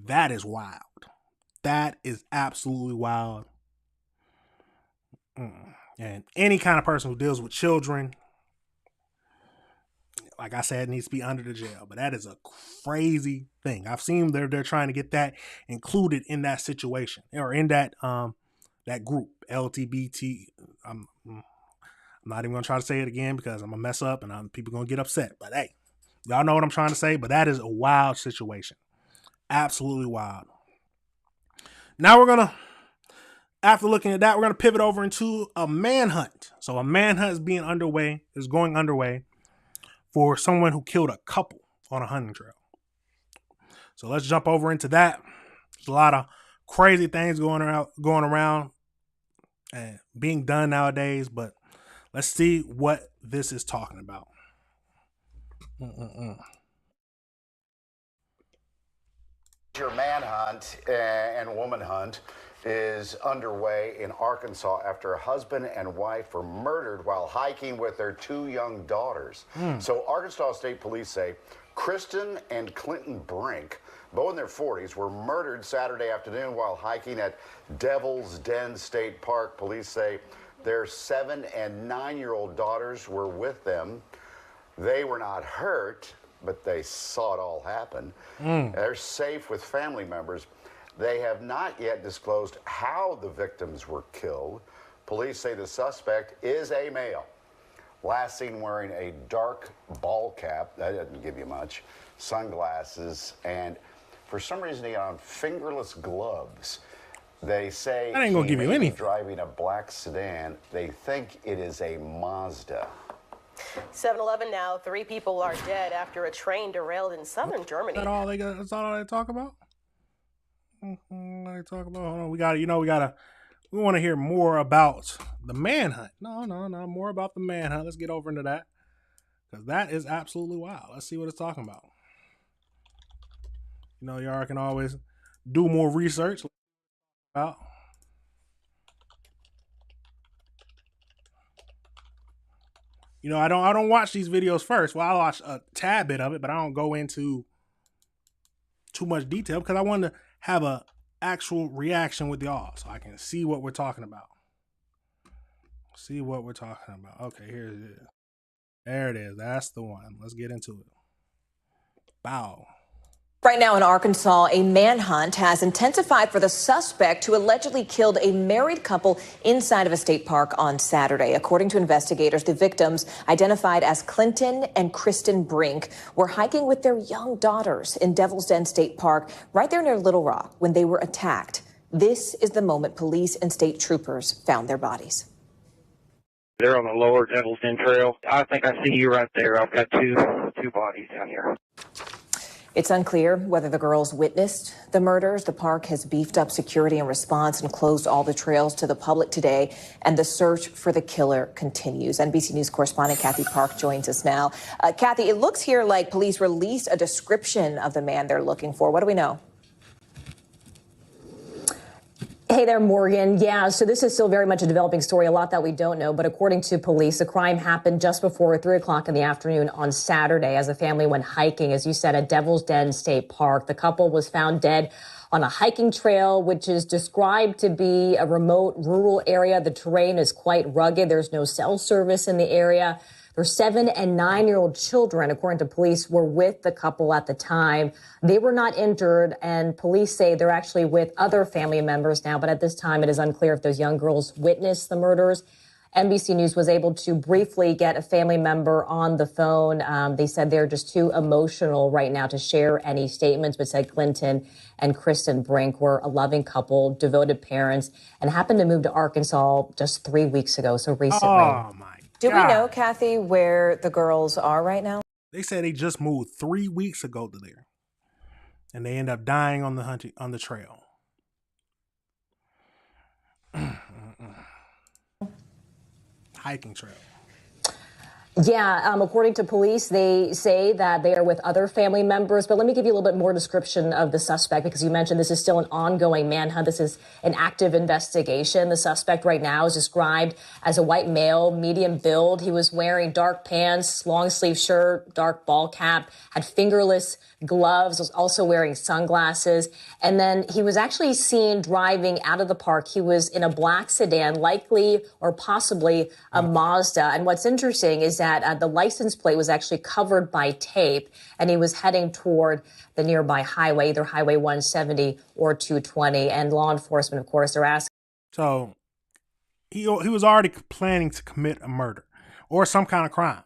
That is wild. That is absolutely wild. And any kind of person who deals with children, like I said, needs to be under the jail. But that is a crazy thing. I've seen they're trying to get that included in that situation or in that that group, LGBT. I'm not even gonna try to say it again because I'm gonna mess up and people gonna get upset. But hey, y'all know what I'm trying to say. But that is a wild situation, absolutely wild. Now after looking at that, we're gonna pivot over into a manhunt. So a manhunt is going underway for someone who killed a couple on a hunting trail. So let's jump over into that. There's a lot of crazy things going around and being done nowadays, but let's see what this is talking about. Your manhunt and woman hunt is underway in Arkansas after a husband and wife were murdered while hiking with their 2 young daughters. So Arkansas State Police say Kristen and Clinton Brink, both in their 40s, were murdered Saturday afternoon while hiking at Devil's Den State Park. Police say their 7 and 9-year-old daughters were with them. They were not hurt, but they saw it all happen. They're safe with family members. They have not yet disclosed how the victims were killed. Police say the suspect is a male. last seen wearing a dark ball cap, that doesn't give you much, sunglasses, and for some reason he had on fingerless gloves. They say that ain't gonna give you anything. Driving a black sedan. They think it is a Mazda. 7-Eleven now. 3 people are dead after a train derailed in southern Germany. That's all they talk about? Hold on. We want to hear more about the manhunt. No, more about the manhunt. Let's get over into that, because that is absolutely wild. Let's see what it's talking about. You know, y'all can always do more research about. You know, I don't watch these videos first. Well, I watch a tad bit of it, but I don't go into too much detail because I want to have a actual reaction with y'all so I can see what we're talking about. Okay, here it is. There it is. That's the one. Let's get into it. Bow. Right now in Arkansas, a manhunt has intensified for the suspect who allegedly killed a married couple inside of a state park on Saturday. According to investigators, the victims, identified as Clinton and Kristen Brink, were hiking with their young daughters in Devil's Den State Park right there near Little Rock when they were attacked. This is the moment police and state troopers found their bodies. They're on the lower Devil's Den Trail. I think I see you right there. I've got two bodies down here. It's unclear whether the girls witnessed the murders. The park has beefed up security and response and closed all the trails to the public today, and the search for the killer continues. NBC News correspondent Kathy Park joins us now. Kathy, it looks here like police released a description of the man they're looking for. What do we know? Hey there, Morgan. Yeah, so this is still very much a developing story, a lot that we don't know. But according to police, the crime happened just before 3 o'clock in the afternoon on Saturday as the family went hiking, as you said, at Devil's Den State Park. The couple was found dead on a hiking trail, which is described to be a remote rural area. The terrain is quite rugged. There's no cell service in the area. Their 7- and 9-year-old children, according to police, were with the couple at the time. They were not injured, and police say they're actually with other family members now. But at this time, it is unclear if those young girls witnessed the murders. NBC News was able to briefly get a family member on the phone. They said they're just too emotional right now to share any statements, but said Clinton and Kristen Brink were a loving couple, devoted parents, and happened to move to Arkansas just 3 weeks ago, so recently. Oh, my Do we God. know, Kathy, where the girls are right now? They said they just moved 3 weeks ago to there, and they end up dying on the trail. Hiking trail. Yeah, according to police, they say that they are with other family members. But let me give you a little bit more description of the suspect, because you mentioned this is still an ongoing manhunt. This is an active investigation. The suspect right now is described as a white male, medium build. He was wearing dark pants, long sleeve shirt, dark ball cap, had fingerless gloves, was also wearing sunglasses. And then he was actually seen driving out of the park. He was in a black sedan, likely or possibly a Mazda. And what's interesting is that the license plate was actually covered by tape, and he was heading toward the nearby highway, either Highway 170 or 220. And law enforcement, of course, are asking. So he was already planning to commit a murder or some kind of crime.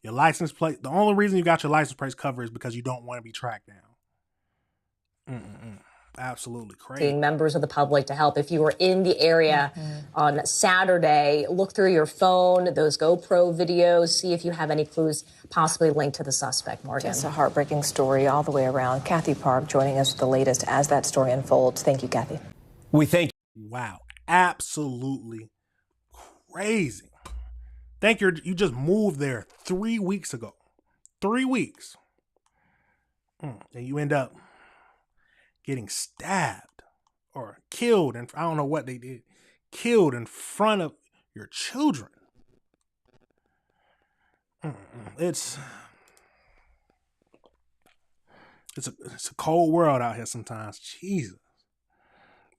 Your license plate, the only reason you got your license plates covered is because you don't want to be tracked down. Absolutely crazy. Members of the public to help. If you were in the area on Saturday, look through your phone, those GoPro videos, see if you have any clues possibly linked to the suspect, Morgan. It's a heartbreaking story all the way around. Kathy Park joining us with the latest as that story unfolds. Thank you, Kathy. We thank you. Wow. Absolutely crazy. Think you just moved there 3 weeks ago. 3 weeks. And you end up getting stabbed or killed, and I don't know what they did, killed in front of your children. It's a cold world out here sometimes. Jesus.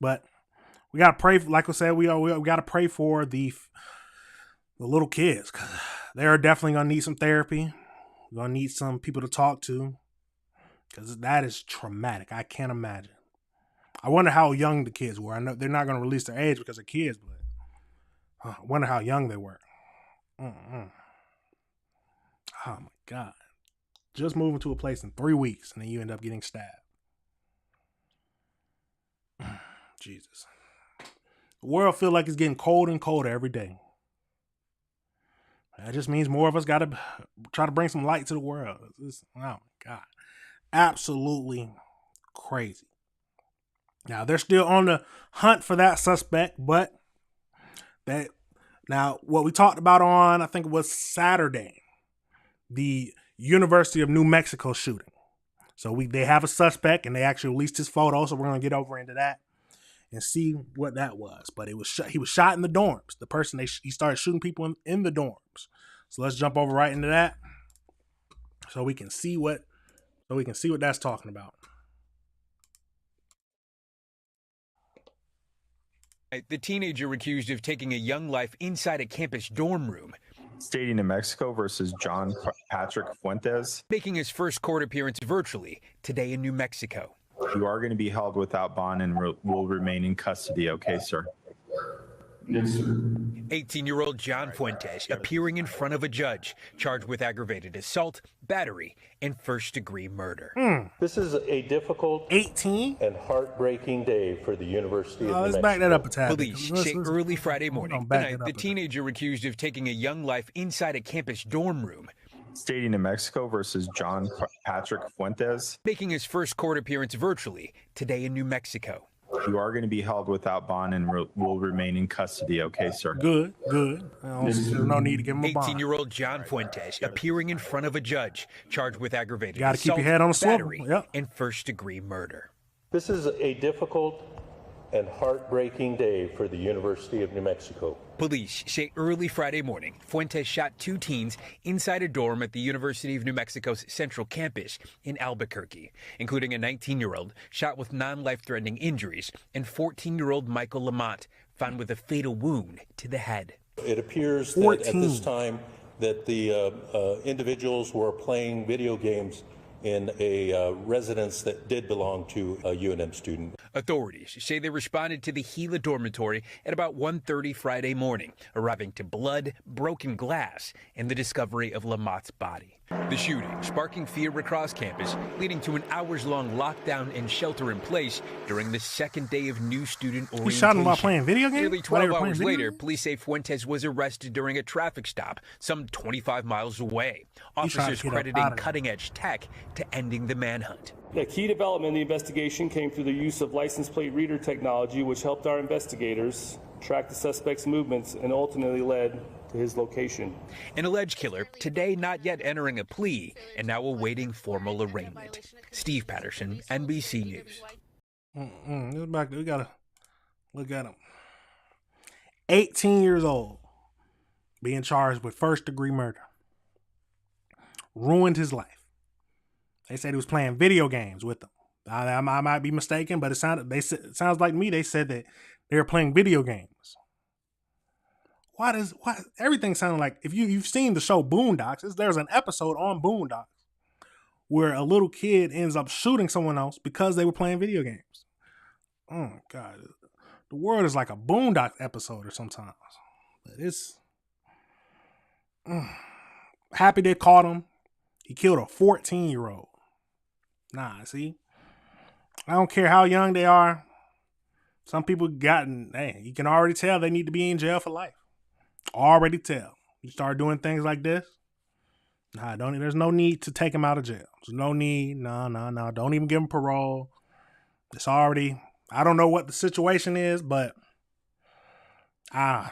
But we gotta pray. Like I said, we gotta pray for the little kids, because they're definitely gonna need some therapy. We're gonna need some people to talk to, because that is traumatic. I can't imagine. I wonder how young the kids were. I know they're not going to release their age because they're kids, but I wonder how young they were. Oh my God. Just moving to a place in 3 weeks and then you end up getting stabbed. Jesus. The world feels like it's getting colder and colder every day. That just means more of us got to try to bring some light to the world. Oh my God. Absolutely crazy. Now, they're still on the hunt for that suspect, but now what we talked about on, I think it was Saturday, the University of New Mexico shooting. So they have a suspect and they actually released his photo. So we're going to get over into that and see what that was. But he was shot in the dorms. The person he started shooting people in the dorms. So let's jump over right into that so we can see what that's talking about. The teenager accused of taking a young life inside a campus dorm room. State of New Mexico versus John Patrick Fuentes. Making his first court appearance virtually today in New Mexico. You are going to be held without bond and will remain in custody. Okay, sir. Yes, sir. 18-year-old John Fuentes appearing in front of a judge, charged with aggravated assault, battery, and first-degree murder. This is a difficult 18 and heartbreaking day for the University of New Mexico. Let's back that up a tad. Police say early Friday morning, the teenager accused of taking a young life inside a campus dorm room. State of New Mexico versus John Patrick Fuentes. Making his first court appearance virtually today in New Mexico. You are going to be held without bond and will remain in custody. Okay, sir. Good. There's no need to give him a bond. 18-year-old John Fuentes appearing in front of a judge, charged with aggravated assault, keep your head on a battery, swivel. Yep. and first-degree murder. This is a difficult and heartbreaking day for the University of New Mexico. Police say early Friday morning, Fuentes shot 2 teens inside a dorm at the University of New Mexico's central campus in Albuquerque, including a 19-year-old shot with non-life-threatening injuries and 14-year-old Michael Lamont found with a fatal wound to the head. It appears that at this time that the individuals were playing video games in a residence that did belong to a UNM student. Authorities say they responded to the Gila dormitory at about 1:30 Friday morning, arriving to blood, broken glass, and the discovery of Lamont's body. The shooting sparking fear across campus, leading to an hours-long lockdown and shelter-in-place during the second day of new student orientation. He shot him while playing video games? Nearly 12 hours later, police say Fuentes was arrested during a traffic stop some 25 miles away. Officers crediting cutting-edge tech to ending the manhunt. A key development in the investigation came through the use of license plate reader technology, which helped our investigators track the suspect's movements and ultimately led to his location. An alleged killer today not yet entering a plea and now awaiting formal arraignment. Steve Patterson, NBC News. We gotta look at him. 18 years old, being charged with first-degree murder. Ruined his life. They said he was playing video games with them. I might be mistaken, but it sounds like me. They said that they were playing video games. Why everything sounded like, if you've seen the show Boondocks, there's an episode on Boondocks where a little kid ends up shooting someone else because they were playing video games. Oh my God. The world is like a Boondocks episode or sometimes. But it's happy they caught him. He killed a 14-year-old. Nah, see? I don't care how young they are. Some people you can already tell they need to be in jail for life. Already tell. You start doing things like this, there's no need to take them out of jail. There's no need. No. Don't even give them parole. It's already, I don't know what the situation is, but I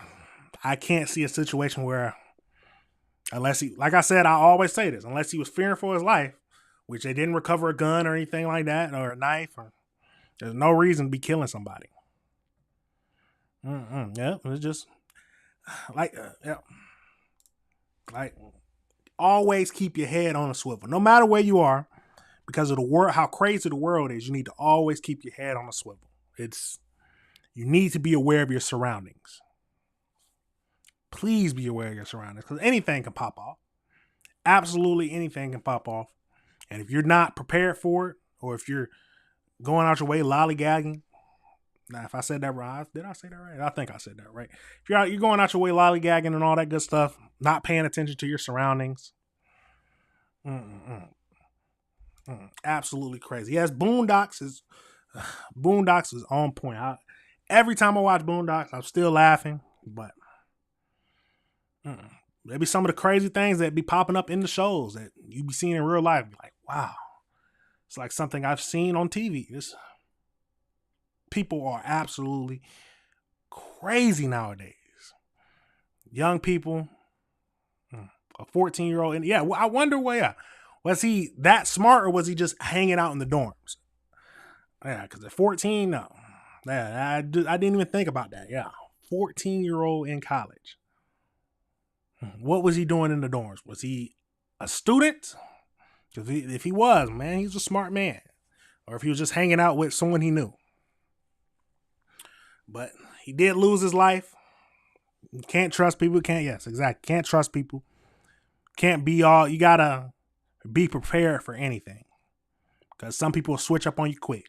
can't see a situation where, unless he, like I said, I always say this, unless he was fearing for his life, which they didn't recover a gun or anything like that, or a knife, there's no reason to be killing somebody. Yeah, it's just like always keep your head on a swivel, no matter where you are, because of the world, how crazy the world is. You need to always keep your head on a swivel. You need to be aware of your surroundings. Please be aware of your surroundings, because anything can pop off. Absolutely anything can pop off. And if you're not prepared for it, or if you're going out your way lollygagging, now if I said that right, did I say that right? I think I said that right. If you're going out your way lollygagging and all that good stuff, not paying attention to your surroundings, Absolutely crazy. Yes, Boondocks is on point. Every time I watch Boondocks, I'm still laughing, but maybe some of the crazy things that be popping up in the shows that you be seeing in real life, be like, wow, it's like something I've seen on TV. People are absolutely crazy nowadays. Young people, a 14-year-old, and yeah, I wonder was he that smart or was he just hanging out in the dorms? Yeah, because at 14, no. Yeah, I didn't even think about that. Yeah, 14-year-old in college. What was he doing in the dorms? Was he a student? Because if he was, man, he's a smart man. Or if he was just hanging out with someone he knew. But he did lose his life. You can't trust people. Can't trust people. Can't be all. You gotta be prepared for anything. Because some people will switch up on you quick.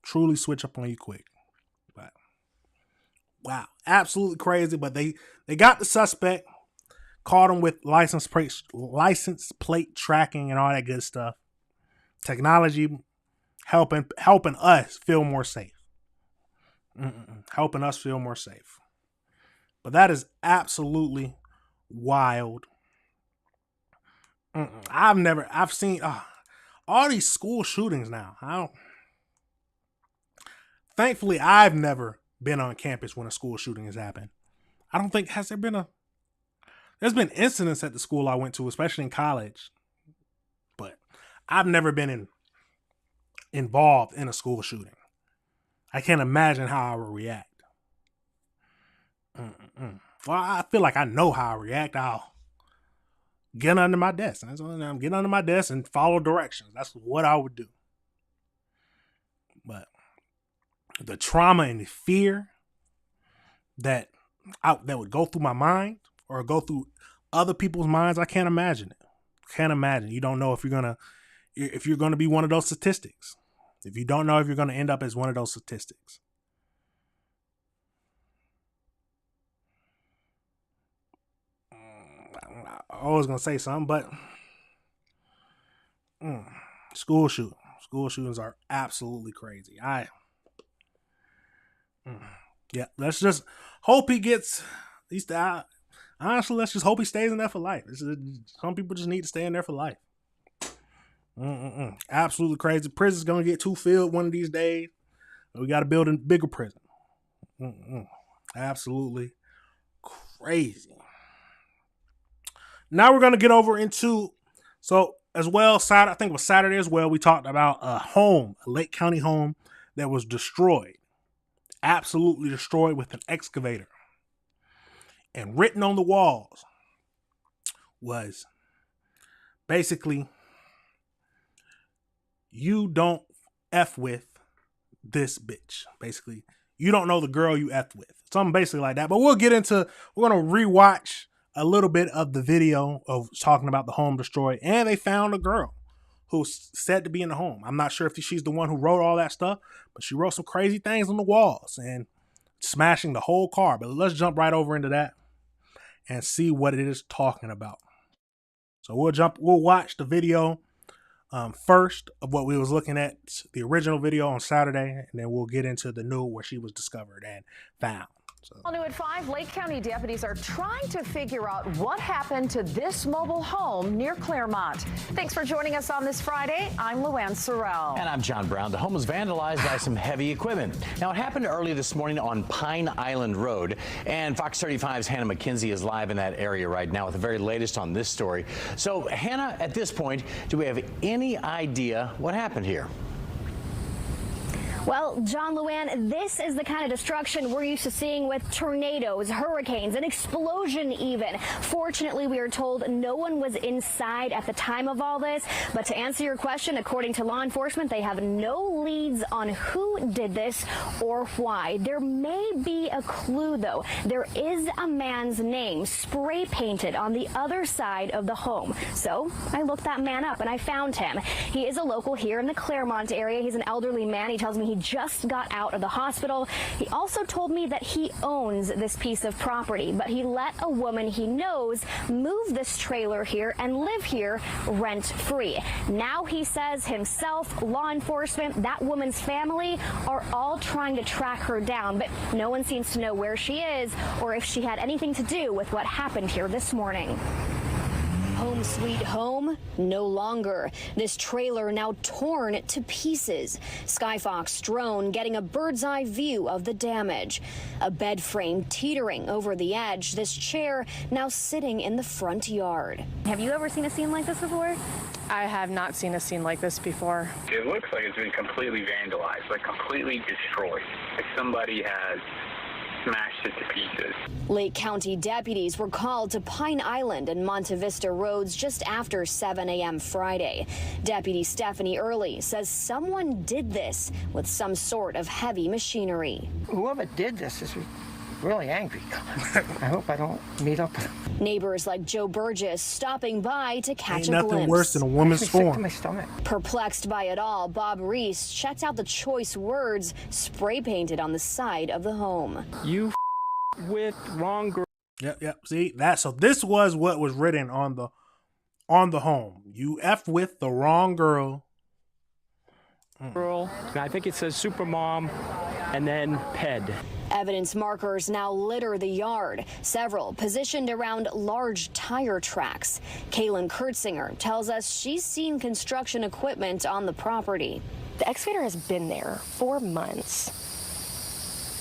Truly switch up on you quick. But wow, absolutely crazy. But they got the suspect, caught him with license plate tracking and all that good stuff. Technology helping us feel more safe. Helping us feel more safe. But that is absolutely wild. I've seen all these school shootings now. Thankfully, I've never been on campus when a school shooting has happened. I don't think, there's been incidents at the school I went to, especially in college, but I've never been involved in a school shooting. I can't imagine how I would react. Well, I feel like I know how I react. I'll get under my desk. I'm getting under my desk and follow directions. That's what I would do. But the trauma and the fear that would go through my mind or go through other people's minds, I can't imagine it. Can't imagine. You don't know if you're gonna be one of those statistics. If you don't know if you're gonna end up as one of those statistics. I was gonna say something, but school shootings are absolutely crazy. Let's just hope he gets. Honestly, let's just hope he stays in there for life. Some people just need to stay in there for life. Absolutely crazy. Prison's gonna get too filled one of these days. We got to build a bigger prison. Absolutely crazy. Now we're gonna get over into as well. I think it was Saturday as well. We talked about a Lake County home that was destroyed. Absolutely destroyed with an excavator. And written on the walls was basically, you don't F with this bitch. Basically, you don't know the girl you F with. Something basically like that. But we're going to rewatch a little bit of the video of talking about the home destroyed. And they found a girl who's said to be in the home. I'm not sure if she's the one who wrote all that stuff, but she wrote some crazy things on the walls and smashing the whole car. But let's jump right over into that and see what it is talking about. So we'll watch the video first of what we was looking at, the original video on Saturday, and then we'll get into the new where she was discovered and found. All new at 5, Lake County deputies are trying to figure out what happened to this mobile home near Claremont. Thanks for joining us on this Friday. I'm Luann Sorrell. And I'm John Brown. The home was vandalized by some heavy equipment. Now, it happened early this morning on Pine Island Road, and Fox 35's Hannah McKenzie is live in that area right now with the very latest on this story. So, Hannah, at this point, do we have any idea what happened here? Well, John, Luann, this is the kind of destruction we're used to seeing with tornadoes, hurricanes, an explosion even. Fortunately, we are told no one was inside at the time of all this. But to answer your question, according to law enforcement, they have no leads on who did this or why. There may be a clue, though. There is a man's name spray painted on the other side of the home. So I looked that man up and I found him. He is a local here in the Claremont area. He's an elderly man. He tells me he just got out of the hospital. He also told me that he owns this piece of property, but he let a woman he knows move this trailer here and live here rent-free. Now he says himself, law enforcement, that woman's family are all trying to track her down, but no one seems to know where she is or if she had anything to do with what happened here this morning. Home sweet home? No longer. This trailer now torn to pieces. Skyfox drone getting a bird's eye view of the damage. A bed frame teetering over the edge. This chair now sitting in the front yard. Have you ever seen a scene like this before? I have not seen a scene like this before. It looks like it's been completely vandalized, like completely destroyed. Like somebody has smashed it to pieces. Lake County deputies were called to Pine Island and Monte Vista roads just after 7 a.m. Friday. Deputy Stephanie Early says someone did this with some sort of heavy machinery. Whoever did this is really angry. I hope I don't meet up with him. Neighbors like Joe Burgess stopping by to catch Ain't a nothing glimpse. worse than a woman's form. My stomach. Perplexed by it all, Bob Reese checks out the choice words spray painted on the side of the home. You with wrong girl. Yep. See that? So this was what was written on the home. You F with the wrong girl. Girl. I think it says Supermom and then Ped. Evidence markers now litter the yard, several positioned around large tire tracks. Kaylin Kurtzinger tells us she's seen construction equipment on the property. The excavator has been there for months.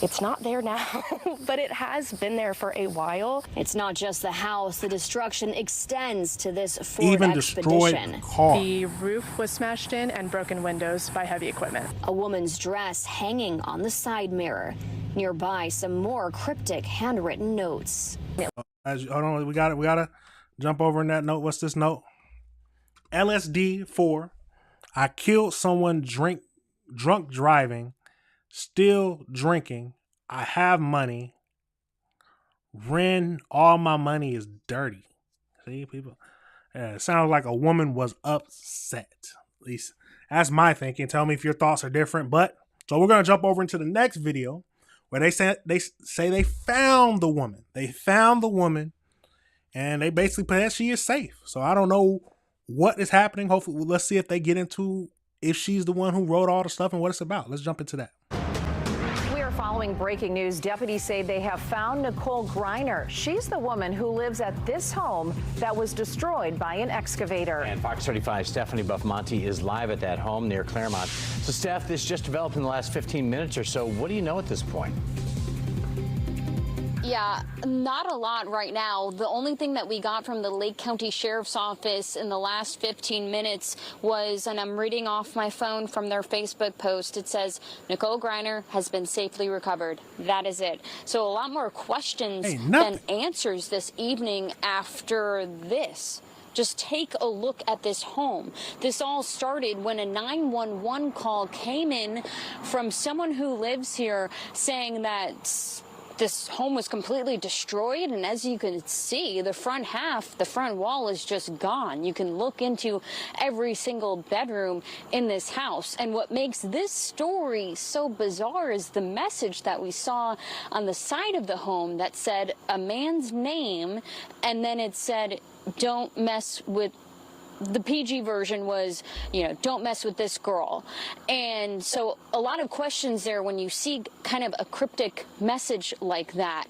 It's not there now, but it has been there for a while. It's not just the house. The destruction extends to this Ford Even Expedition. destroyed car. The roof was smashed in and broken windows by heavy equipment. A woman's dress hanging on the side mirror. Nearby, some more cryptic handwritten notes. Hold on, we gotta jump over in that note. What's this note? LSD 4. I killed someone drunk driving, still drinking. I have money. Ren, all my money is dirty. See, people. Yeah, it sounds like a woman was upset. At least that's my thinking. Tell me if your thoughts are different. But so we're gonna jump over into the next video where they say they found the woman. They found the woman, and they basically said she is safe. So I don't know what is happening. Hopefully, let's see if they get into if she's the one who wrote all the stuff and what it's about. Let's jump into that. Following breaking news, deputies say they have found Nicole Greiner. She's the woman who lives at this home that was destroyed by an excavator. And Fox 35's Stephanie Buffmonte is live at that home near Claremont. So, Steph, this just developed in the last 15 minutes or so. What do you know at this point? Yeah, not a lot right now. The only thing that we got from the Lake County Sheriff's Office in the last 15 minutes was, and I'm reading off my phone from their Facebook post, it says, Nicole Greiner has been safely recovered. That is it. So a lot more questions than answers this evening after this. Just take a look at this home. This all started when a 911 call came in from someone who lives here saying that this home was completely destroyed, and as you can see, the front wall is just gone. You can look into every single bedroom in this house. And what makes this story so bizarre is the message that we saw on the side of the home that said a man's name, and then it said, don't mess with. The PG version was, don't mess with this girl. And so a lot of questions there when you see kind of a cryptic message like that.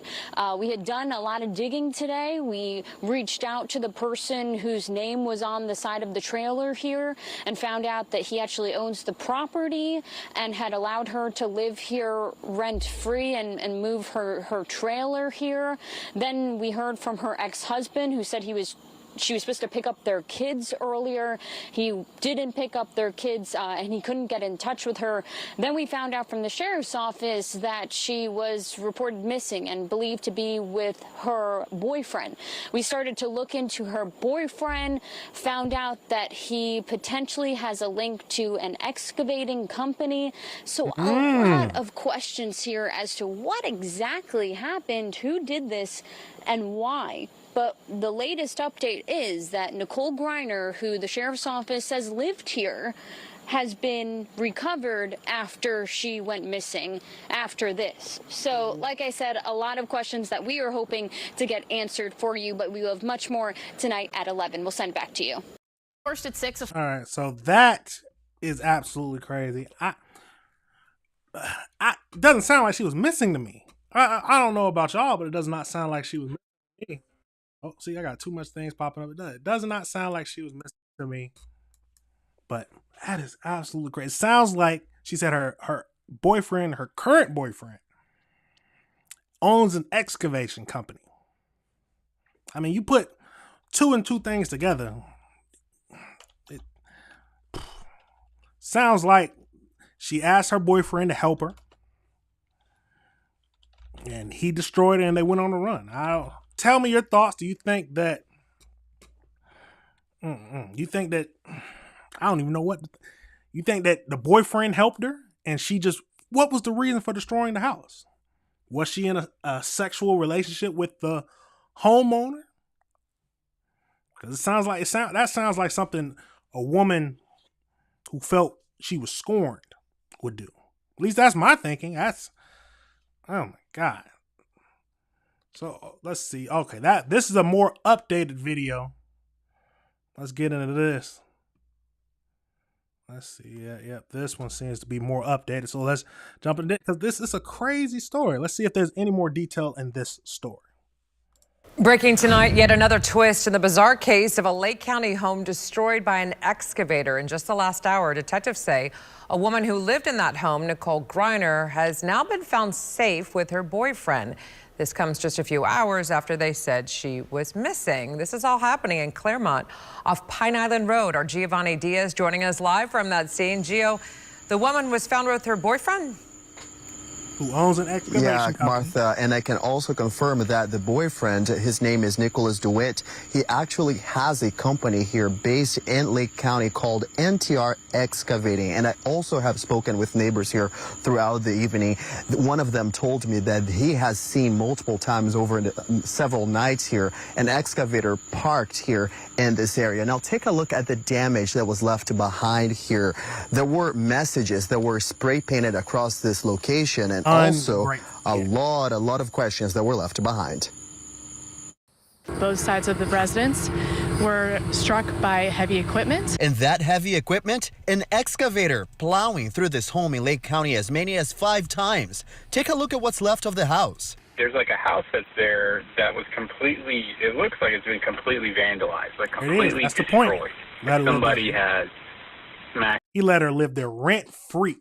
We had done a lot of digging today. We reached out to the person whose name was on the side of the trailer here and found out that he actually owns the property and had allowed her to live here rent-free and move her trailer here. Then we heard from her ex-husband who said she was supposed to pick up their kids earlier. He didn't pick up their kids, and he couldn't get in touch with her. Then we found out from the sheriff's office that she was reported missing and believed to be with her boyfriend. We started to look into her boyfriend, found out that he potentially has a link to an excavating company. So a lot of questions here as to what exactly happened, who did this, and why. But the latest update is that Nicole Greiner, who the sheriff's office says lived here, has been recovered after she went missing after this. So, like I said, a lot of questions that we are hoping to get answered for you, but we will have much more tonight at 11. We'll send it back to you. First at 6. All right, so that is absolutely crazy. Doesn't sound like she was missing to me. I don't know about y'all, but it does not sound like she was missing to me. Oh, see, I got too much things popping up. It does not sound like she was missing to me. But that is absolutely crazy. It sounds like she said her boyfriend, her current boyfriend, owns an excavation company. I mean, you put two and two things together, it sounds like she asked her boyfriend to help her, and he destroyed it, and they went on a run. Tell me your thoughts. Do you think that? You think that? I don't even know what. You think that the boyfriend helped her, and she just? What was the reason for destroying the house? Was she in a sexual relationship with the homeowner? Because that sounds like something a woman who felt she was scorned would do. At least that's my thinking. Oh my God. So let's see. Okay, this is a more updated video. Let's get into this. Let's see. Yeah. This one seems to be more updated. So let's jump into it because this is a crazy story. Let's see if there's any more detail in this story. Breaking tonight, yet another twist in the bizarre case of a Lake County home destroyed by an excavator. In just the last hour, detectives say a woman who lived in that home, Nicole Griner, has now been found safe with her boyfriend. This comes just a few hours after they said she was missing. This is all happening in Claremont off Pine Island Road. Our Giovanni Diaz joining us live from that scene. Gio, the woman was found with her boyfriend? Who owns an excavation company. Martha, and I can also confirm that the boyfriend, his name is Nicholas DeWitt. He actually has a company here based in Lake County called NTR Excavating. And I also have spoken with neighbors here throughout the evening. One of them told me that he has seen multiple times over several nights here an excavator parked here in this area. Now take a look at the damage that was left behind here. There were messages that were spray painted across this location, and also a lot of questions that were left behind. Both sides of the residence were struck by heavy equipment. And that heavy equipment? An excavator plowing through this home in Lake County as many as 5 times. Take a look at what's left of the house. There's like a house that's there that was completely, it looks like it's been completely vandalized, like completely That's destroyed. the point. Like somebody has smacked. He let her live there rent free.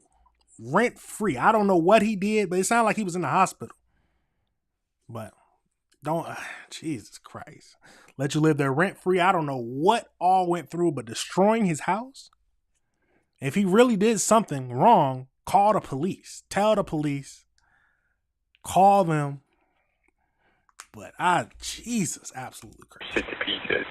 Rent free. I don't know what he did, but it sounded like he was in the hospital. But Jesus Christ. Let you live there rent free. I don't know what all went through, but destroying his house. If he really did something wrong, call the police. Tell the police. Call them. But Jesus, absolutely crazy.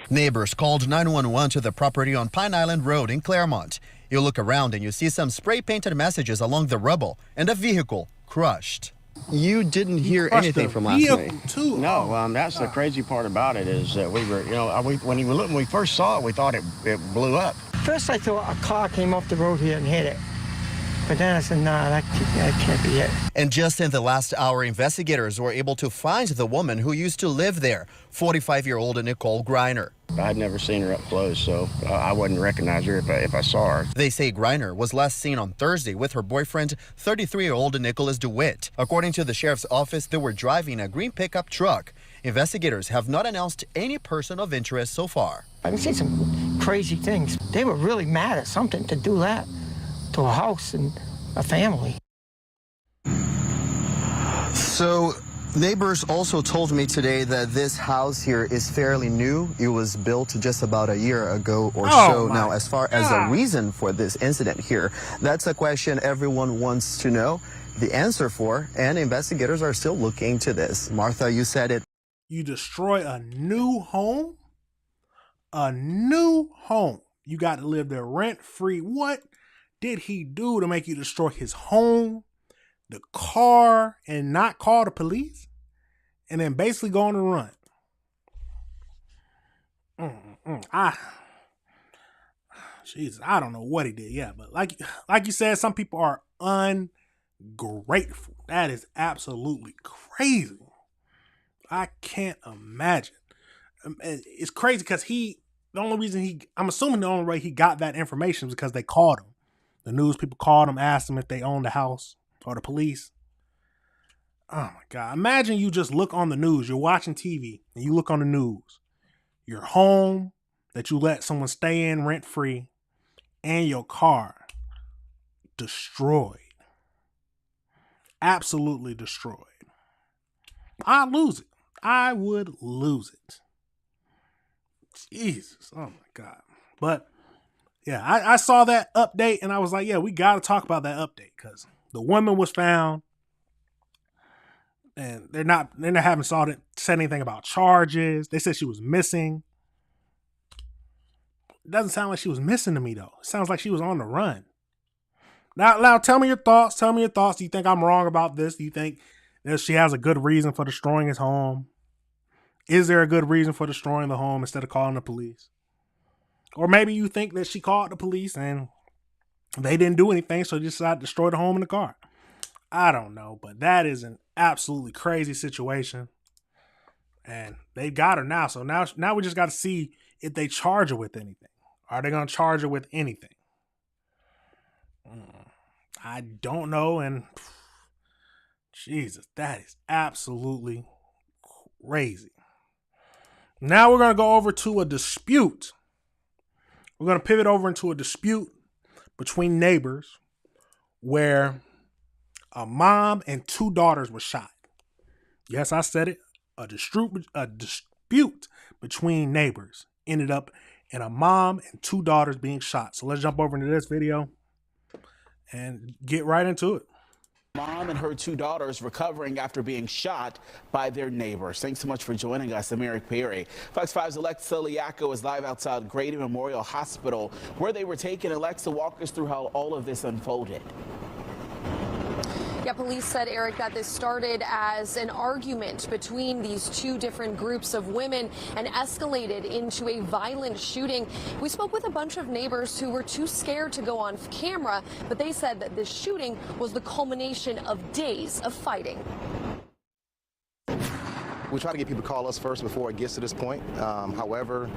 Neighbors called 911 to the property on Pine Island Road in Claremont. You look around and you see some spray-painted messages along the rubble and a vehicle crushed. You didn't hear anything from last night? No, that's the crazy part about it is that we were, when we first saw it, we thought it blew up. First I thought a car came off the road here and hit it. But then I said, nah, that can't be it. And just in the last hour, investigators were able to find the woman who used to live there, 45-year-old Nicole Griner. I'd never seen her up close, so I wouldn't recognize her if I saw her. They say Griner was last seen on Thursday with her boyfriend, 33-year-old Nicholas DeWitt. According to the sheriff's office, they were driving a green pickup truck. Investigators have not announced any person of interest so far. I've seen some crazy things. They were really mad at something to do that to a house and a family. So neighbors also told me today that this house here is fairly new. It was built just about a year ago or so. Now, as far as the reason for this incident here, that's a question everyone wants to know the answer for, and investigators are still looking into this. Martha, you said it. You destroy a new home? A new home. You got to live there rent-free. What did he do to make you destroy his home, the car, and not call the police? And then basically go on a run. Jesus, I don't know what he did. Yeah, but like you said, some people are ungrateful. That is absolutely crazy. I can't imagine. It's crazy because I'm assuming the only way he got that information was because they called him. The news people called him, asked him if they owned the house, or the police. Oh my God. Imagine you just look on the news. You're watching TV and you look on the news. Your home that you let someone stay in rent free and your car destroyed. Absolutely destroyed. I'd lose it. I would lose it. Jesus. Oh my God. But yeah, I saw that update and I was like, yeah, we got to talk about that update because the woman was found and they're not having said anything about charges. They said she was missing. It doesn't sound like she was missing to me though. It sounds like she was on the run. Now tell me your thoughts. Tell me your thoughts. Do you think I'm wrong about this? Do you think that she has a good reason for destroying his home? Is there a good reason for destroying the home instead of calling the police? Or maybe you think that she called the police and they didn't do anything, so they decided to destroy the home and the car. I don't know, but that is an absolutely crazy situation. And they got her now. So now we just got to see if they charge her with anything. Are they going to charge her with anything? I don't know. And Jesus, that is absolutely crazy. Now we're going to go over to a dispute. We're going to pivot over into a dispute between neighbors where a mom and two daughters were shot. Yes, I said it. A dispute between neighbors ended up in a mom and two daughters being shot. So let's jump over into this video and get right into it. Mom and her two daughters recovering after being shot by their neighbors. Thanks so much for joining us. I'm Eric Perry. Fox 5's Alexa Liaco is live outside Grady Memorial Hospital where they were taken. Alexa, walk us through how all of this unfolded. Yeah, police said, Eric, that this started as an argument between these two different groups of women and escalated into a violent shooting. We spoke with a bunch of neighbors who were too scared to go on camera, but they said that this shooting was the culmination of days of fighting. We try to get people to call us first before it gets to this point. However,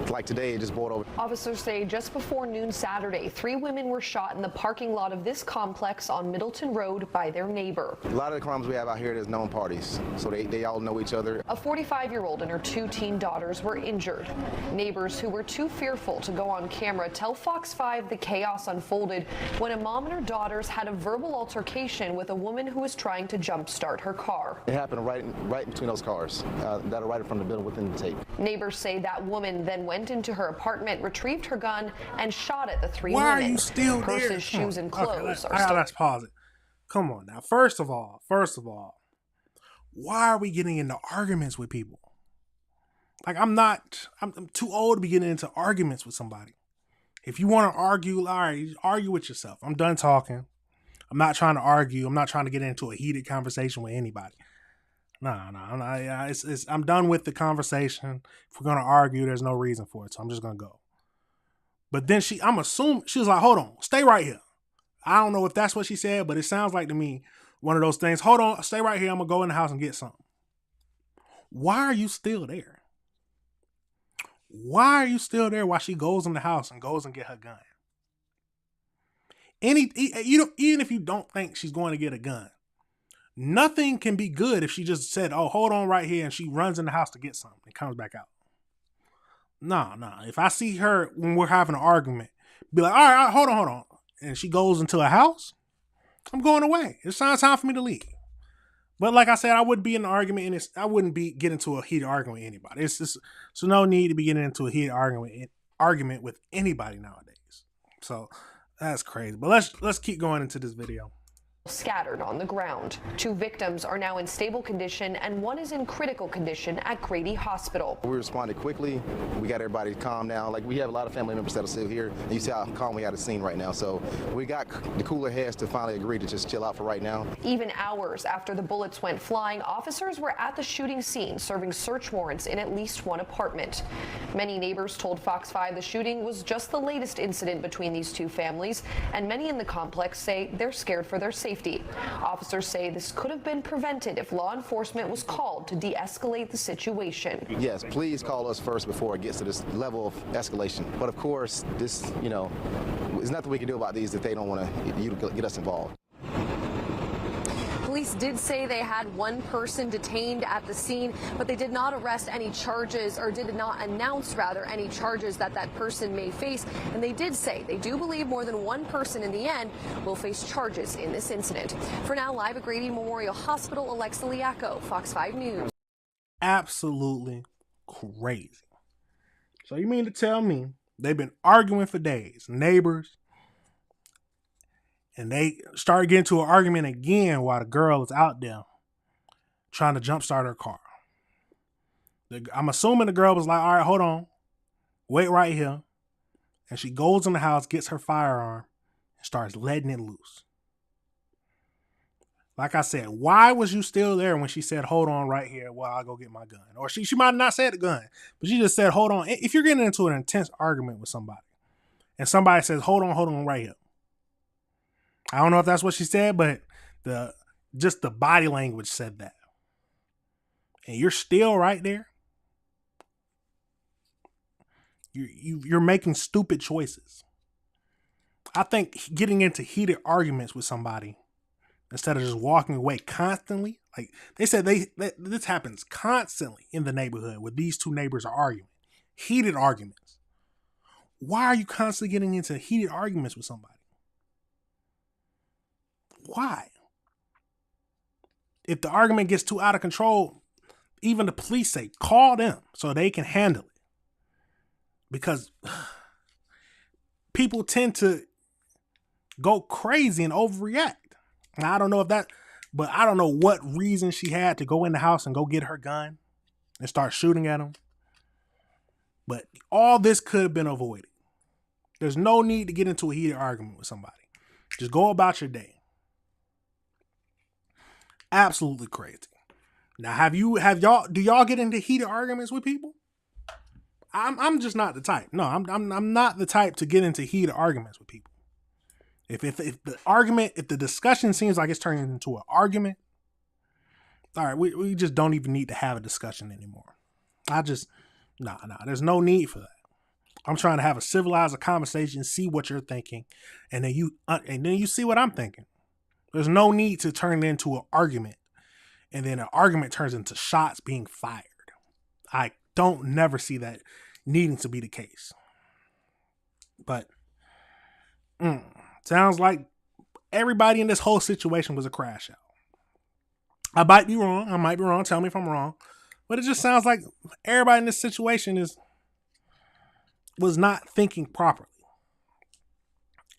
like today, it just boiled over. Officers say just before noon Saturday, 3 women were shot in the parking lot of this complex on Middleton Road by their neighbor. A lot of the crimes we have out here, there's known parties, so they all know each other. A 45-year-old and her 2 teen daughters were injured. Neighbors who were too fearful to go on camera tell Fox 5 the chaos unfolded when a mom and her daughters had a verbal altercation with a woman who was trying to jumpstart her car. It happened right between those cars that are right in front of the building within the tape. Neighbors say that woman then went into her apartment, retrieved her gun, and shot at the 3 women. Why are you still Purses, there? shoes, and clothes are let's pause it. Come on now. First of all, why are we getting into arguments with people? Like I'm too old to be getting into arguments with somebody. If you want to argue, all right, argue with yourself. I'm done talking. I'm not trying to argue. I'm not trying to get into a heated conversation with anybody. No. I'm done with the conversation. If we're going to argue, there's no reason for it. So I'm just going to go. But then I'm assuming, she was like, hold on, stay right here. I don't know if that's what she said, but it sounds like to me, one of those things. Hold on, stay right here. I'm going to go in the house and get something. Why are you still there? Why are you still there while she goes in the house and goes and get her gun? Even if you don't think she's going to get a gun, nothing can be good if she just said, oh, hold on right here, and she runs in the house to get something and comes back out. No. If I see her when we're having an argument, be like, all right, hold on. And she goes into a house, I'm going away. It's time for me to leave. But like I said, I wouldn't be in an argument, and I wouldn't be getting into a heated argument with anybody. It's just, so no need to be getting into a heated argument with anybody nowadays. So that's crazy. But let's keep going into this video. scattered on the ground. 2 victims are now in stable condition and 1 is in critical condition at Grady Hospital. We responded quickly. We got everybody calm down. Like, we have a lot of family members that are still here, and you see how calm we had the scene right now. So we got the cooler heads to finally agree to just chill out for right now. Even hours after the bullets went flying, officers were at the shooting scene serving search warrants in at least 1 apartment. Many neighbors told Fox 5 the shooting was just the latest incident between these 2 families, and many in the complex say they're scared for their safety. Officers say this could have been prevented if law enforcement was called to de-escalate the situation. Yes, please call us first before it gets to this level of escalation. But of course, this, there's nothing we can do about these if they don't want you to get us involved. Police did say they had 1 person detained at the scene, but they did not arrest any charges, or did not announce, rather, any charges that person may face. And they did say they do believe more than 1 person in the end will face charges in this incident. For now, live at Grady Memorial Hospital, Alexa Liacco, Fox 5 News. Absolutely crazy. So you mean to tell me they've been arguing for days, neighbors, and they start getting into an argument again while the girl is out there trying to jumpstart her car. I'm assuming the girl was like, all right, hold on. Wait right here. And she goes in the house, gets her firearm, and starts letting it loose. Like I said, why was you still there when she said, hold on right here while I go get my gun? Or she might have not said the gun, but she just said, hold on. If you're getting into an intense argument with somebody, and somebody says, hold on right here. I don't know if that's what she said, but just the body language said that. And you're still right there. You're making stupid choices. I think getting into heated arguments with somebody instead of just walking away constantly, like they said, this happens constantly in the neighborhood where these 2 neighbors are arguing, heated arguments. Why are you constantly getting into heated arguments with somebody? Why? If the argument gets too out of control, even the police say, call them so they can handle it. Because people tend to go crazy and overreact. Now, I don't know but I don't know what reason she had to go in the house and go get her gun and start shooting at him. But all this could have been avoided. There's no need to get into a heated argument with somebody. Just go about your day. Absolutely crazy. Now, do y'all get into heated arguments with people? I'm just not the type. No, I'm not the type to get into heated arguments with people. If the discussion seems like it's turning into an argument, all right, we just don't even need to have a discussion anymore. There's no need for that. I'm trying to have a civilized conversation, see what you're thinking, and then you see what I'm thinking. There's no need to turn it into an argument, and then an argument turns into shots being fired. I don't never see that needing to be the case. But sounds like everybody in this whole situation was a crash out. I might be wrong. Tell me if I'm wrong. But it just sounds like everybody in this situation was not thinking properly.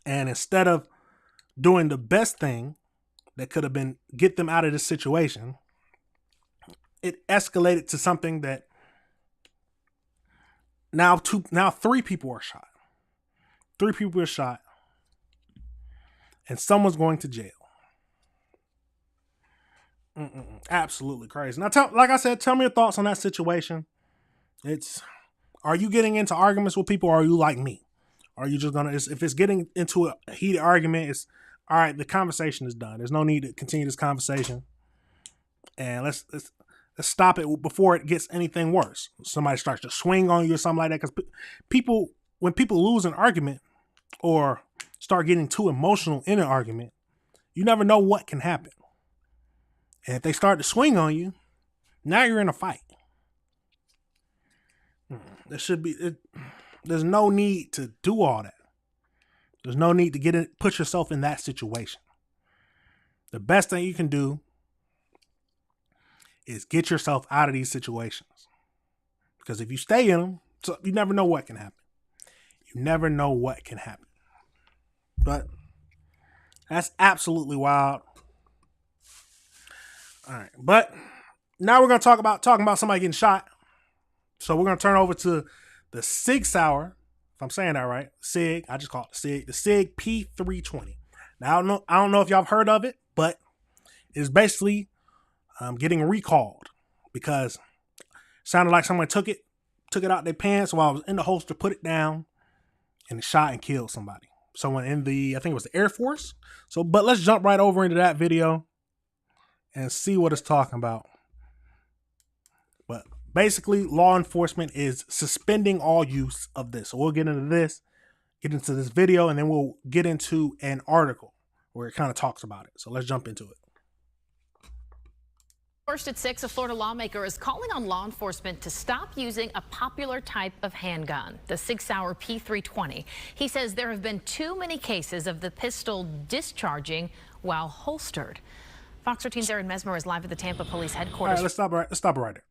And instead of doing the best thing that could have been get them out of this situation, it escalated to something that now 3 people are shot. 3 people are shot. And someone's going to jail. Absolutely crazy. Now, like I said, tell me your thoughts on that situation. Are you getting into arguments with people, or are you like me? Are you just if it's getting into a heated argument, it's all right, the conversation is done. There's no need to continue this conversation. And let's stop it before it gets anything worse. Somebody starts to swing on you or something like that. Because when people lose an argument or start getting too emotional in an argument, you never know what can happen. And if they start to swing on you, now you're in a fight. There's no need to do all that. There's no need to put yourself in that situation. The best thing you can do is get yourself out of these situations. Because if you stay in them, you never know what can happen. You never know what can happen. But that's absolutely wild. All right, but now we're gonna talking about somebody getting shot. So we're gonna turn over to the SIG Sauer, if I'm saying that right. SIG, I just call it SIG, the SIG P320. Now I don't know if y'all have heard of it, but it's basically getting recalled because it sounded like someone took it out their pants while I was in the holster, put it down, and it shot and killed somebody. Someone in I think it was the Air Force. So, but let's jump right over into that video and see what it's talking about. But basically, law enforcement is suspending all use of this. So we'll get into this video, and then we'll get into an article where it kind of talks about it. So let's jump into it. First at 6, a Florida lawmaker is calling on law enforcement to stop using a popular type of handgun, the SIG Sauer P320. He says there have been too many cases of the pistol discharging while holstered. Fox 13's Aaron Mesmer is live at the Tampa Police Headquarters. All right, let's stop right there.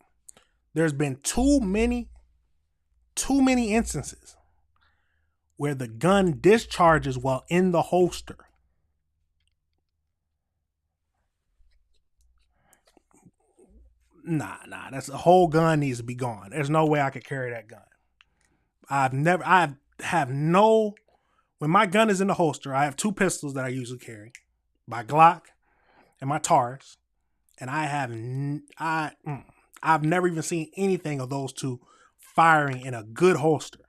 There's been too many instances where the gun discharges while in the holster. Nah, that's the whole gun needs to be gone. There's no way I could carry that gun. When my gun is in the holster, I have 2 pistols that I usually carry, my Glock and my Taurus, and I've never even seen anything of those 2 firing in a good holster.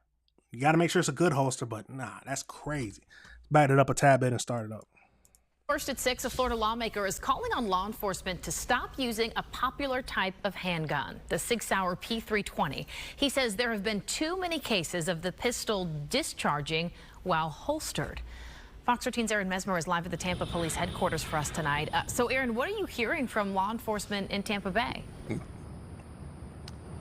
You got to make sure it's a good holster, but nah, that's crazy. Back it up a tad bit and start it up. First at 6, a Florida lawmaker is calling on law enforcement to stop using a popular type of handgun, the SIG Sauer P320. He says there have been too many cases of the pistol discharging while holstered. Fox 13's Aaron Mesmer is live at the Tampa Police Headquarters for us tonight. So Aaron, what are you hearing from law enforcement in Tampa Bay?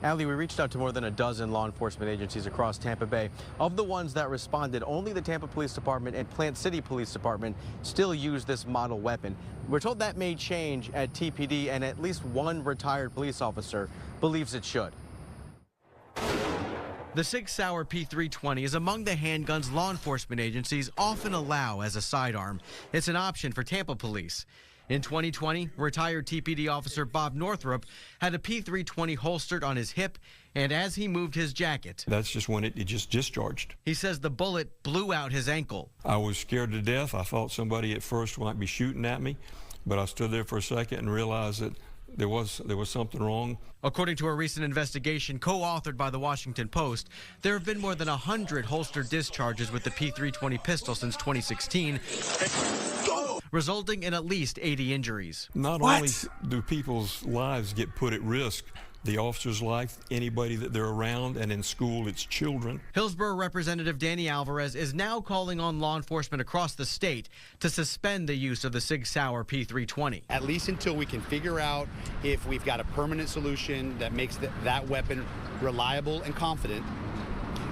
Allie, we reached out to more than a dozen law enforcement agencies across Tampa Bay. Of the ones that responded, only the Tampa Police Department and Plant City Police Department still use this model weapon. We're told that may change at TPD, and at least one retired police officer believes it should. The SIG Sauer P320 is among the handguns law enforcement agencies often allow as a sidearm. It's an option for Tampa Police. In 2020, retired TPD officer Bob Northrup had a P320 holstered on his hip, and as he moved his jacket, that's just when it just discharged. He says the bullet blew out his ankle. I was scared to death. I thought somebody at first might be shooting at me, but I stood there for a second and realized that there was something wrong. According to a recent investigation co-authored by the Washington Post, there have been more than 100 holstered discharges with the P320 pistol since 2016. Resulting in at least 80 injuries. Not only do people's lives get put at risk, the officer's life, anybody that they're around, and in school, it's children. Hillsborough Representative Danny Alvarez is now calling on law enforcement across the state to suspend the use of the SIG Sauer P320. At least until we can figure out if we've got a permanent solution that makes that weapon reliable and confident.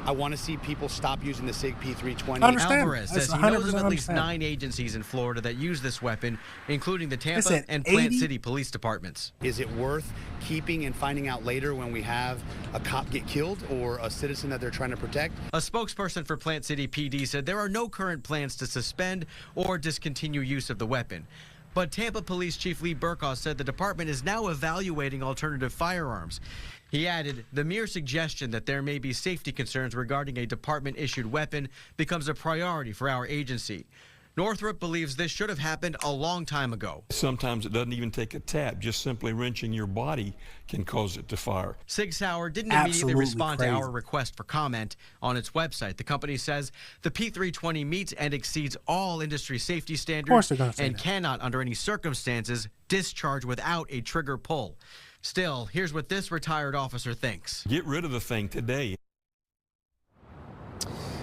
I want to see people stop using the SIG P320. Alvarez says he knows of at least 9 agencies in Florida that use this weapon, including the Tampa and Plant City police departments. Is it worth keeping and finding out later when we have a cop get killed or a citizen that they're trying to protect? A spokesperson for Plant City PD said there are no current plans to suspend or discontinue use of the weapon. But Tampa Police Chief Lee Burkhaus said the department is now evaluating alternative firearms. He added, the mere suggestion that there may be safety concerns regarding a department-issued weapon becomes a priority for our agency. Northrup believes this should have happened a long time ago. Sometimes it doesn't even take a tap. Just simply wrenching your body can cause it to fire. SIG Sauer didn't immediately respond to our request for comment on its website. The company says the P320 meets and exceeds all industry safety standards and cannot, under any circumstances, discharge without a trigger pull. Still, here's what this retired officer thinks. Get rid of the thing today.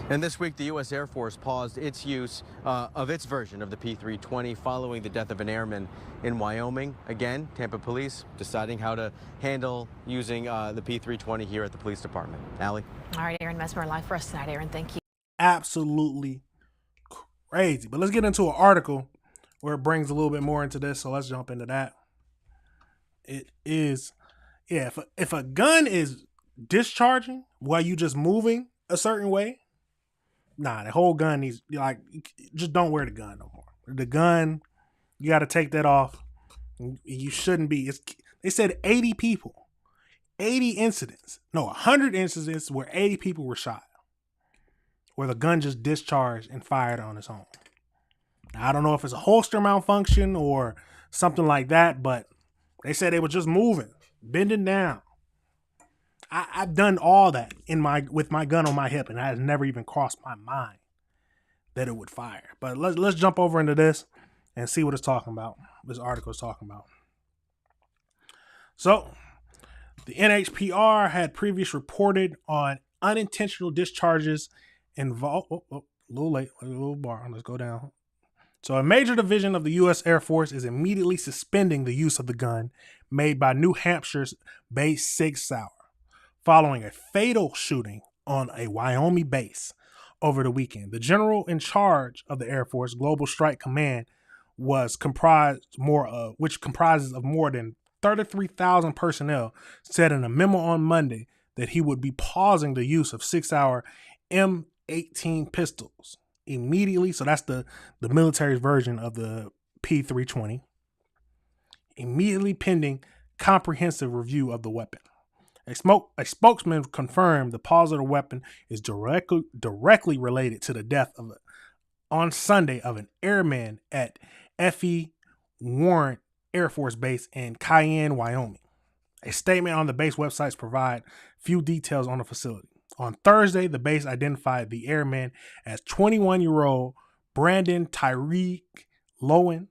And this week, the U.S. Air Force paused its use of its version of the P320 following the death of an airman in Wyoming. Again, Tampa Police deciding how to handle using the P320 here at the police department. Allie? All right, Aaron Mesmer live for us tonight. Aaron, thank you. Absolutely crazy. But let's get into an article where it brings a little bit more into this. So let's jump into that. It is, yeah, if a gun is discharging while you just moving a certain way, nah, the whole gun needs, like, just don't wear the gun no more. The gun, you got to take that off You shouldn't be. They said 80 people, 80 incidents. No, 100 incidents where 80 people were shot, where the gun just discharged and fired on its own. Now, I don't know if it's a holster malfunction or something like that, but they said it was just moving, bending down. I've done all that with my gun on my hip, and it has never even crossed my mind that it would fire. But let's jump over into this and see what it's talking about. This article is talking about. So, the NHPR had previously reported on unintentional discharges involved. A little late, a little bar. Let's go down. So, a major division of the U.S. Air Force is immediately suspending the use of the gun made by New Hampshire's base Sig Sauer, following a fatal shooting on a Wyoming base over the weekend. The general in charge of the Air Force Global Strike Command which comprises of more than 33,000 personnel, said in a memo on Monday that he would be pausing the use of 6-hour M18 pistols immediately. So that's the military's version of the P320. Immediately pending comprehensive review of the weapon. A spokesman confirmed the pause of the weapon is directly related to the death on Sunday of an airman at F.E. Warren Air Force Base in Cheyenne, Wyoming. A statement on the base websites provide few details on the facility. On Thursday, the base identified the airman as 21-year-old Brandon Tyreek Lowen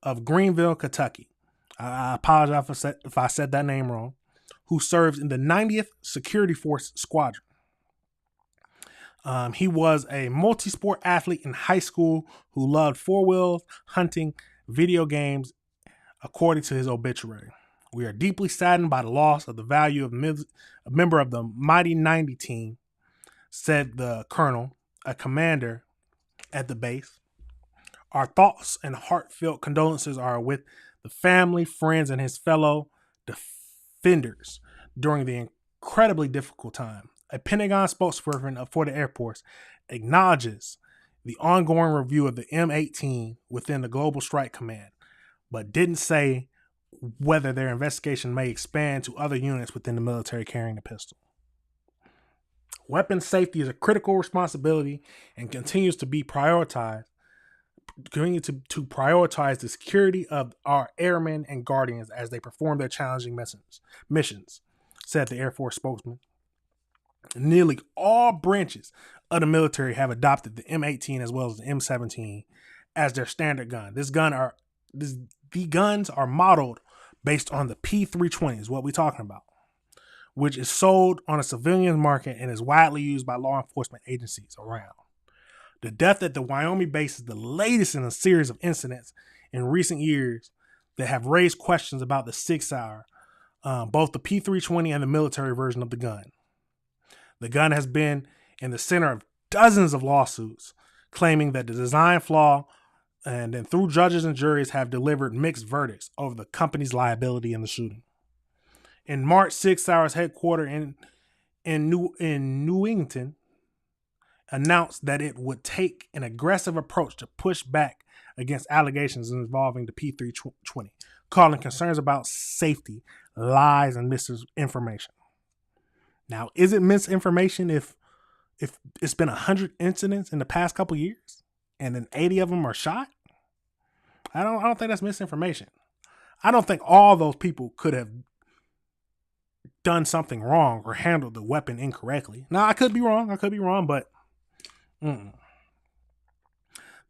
of Greenville, Kentucky. I apologize if I said that name wrong. Who serves in the 90th Security Force Squadron. He was a multi-sport athlete in high school who loved four-wheels, hunting, video games, according to his obituary. We are deeply saddened by the loss of the value of a member of the Mighty 90 team, said the colonel, a commander at the base. Our thoughts and heartfelt condolences are with the family, friends, and his fellow defenders during the incredibly difficult time. A Pentagon spokesperson for the Air Force acknowledges the ongoing review of the M18 within the Global Strike Command, but didn't say whether their investigation may expand to other units within the military carrying the pistol. Weapon safety is a critical responsibility and continues to be prioritized. Going to prioritize the security of our airmen and guardians as they perform their challenging missions, said the Air Force spokesman. Nearly all branches of the military have adopted the M18 as well as the M17 as their standard gun. The guns are modeled based on the P320, is what we're talking about, which is sold on a civilian market and is widely used by law enforcement agencies around. The death at the Wyoming base is the latest in a series of incidents in recent years that have raised questions about the 6-hour, both the P320 and the military version of the gun. The gun has been in the center of dozens of lawsuits claiming that the design flaw, and then through judges and juries have delivered mixed verdicts over the company's liability in the shooting. In March, 6-hour's headquarters in Newington announced that it would take an aggressive approach to push back against allegations involving the P320, calling concerns about safety, lies, and misinformation. Now, is it misinformation if it's been 100 incidents in the past couple years and then 80 of them are shot? I don't think that's misinformation. I don't think all those people could have done something wrong or handled the weapon incorrectly. Now, I could be wrong, but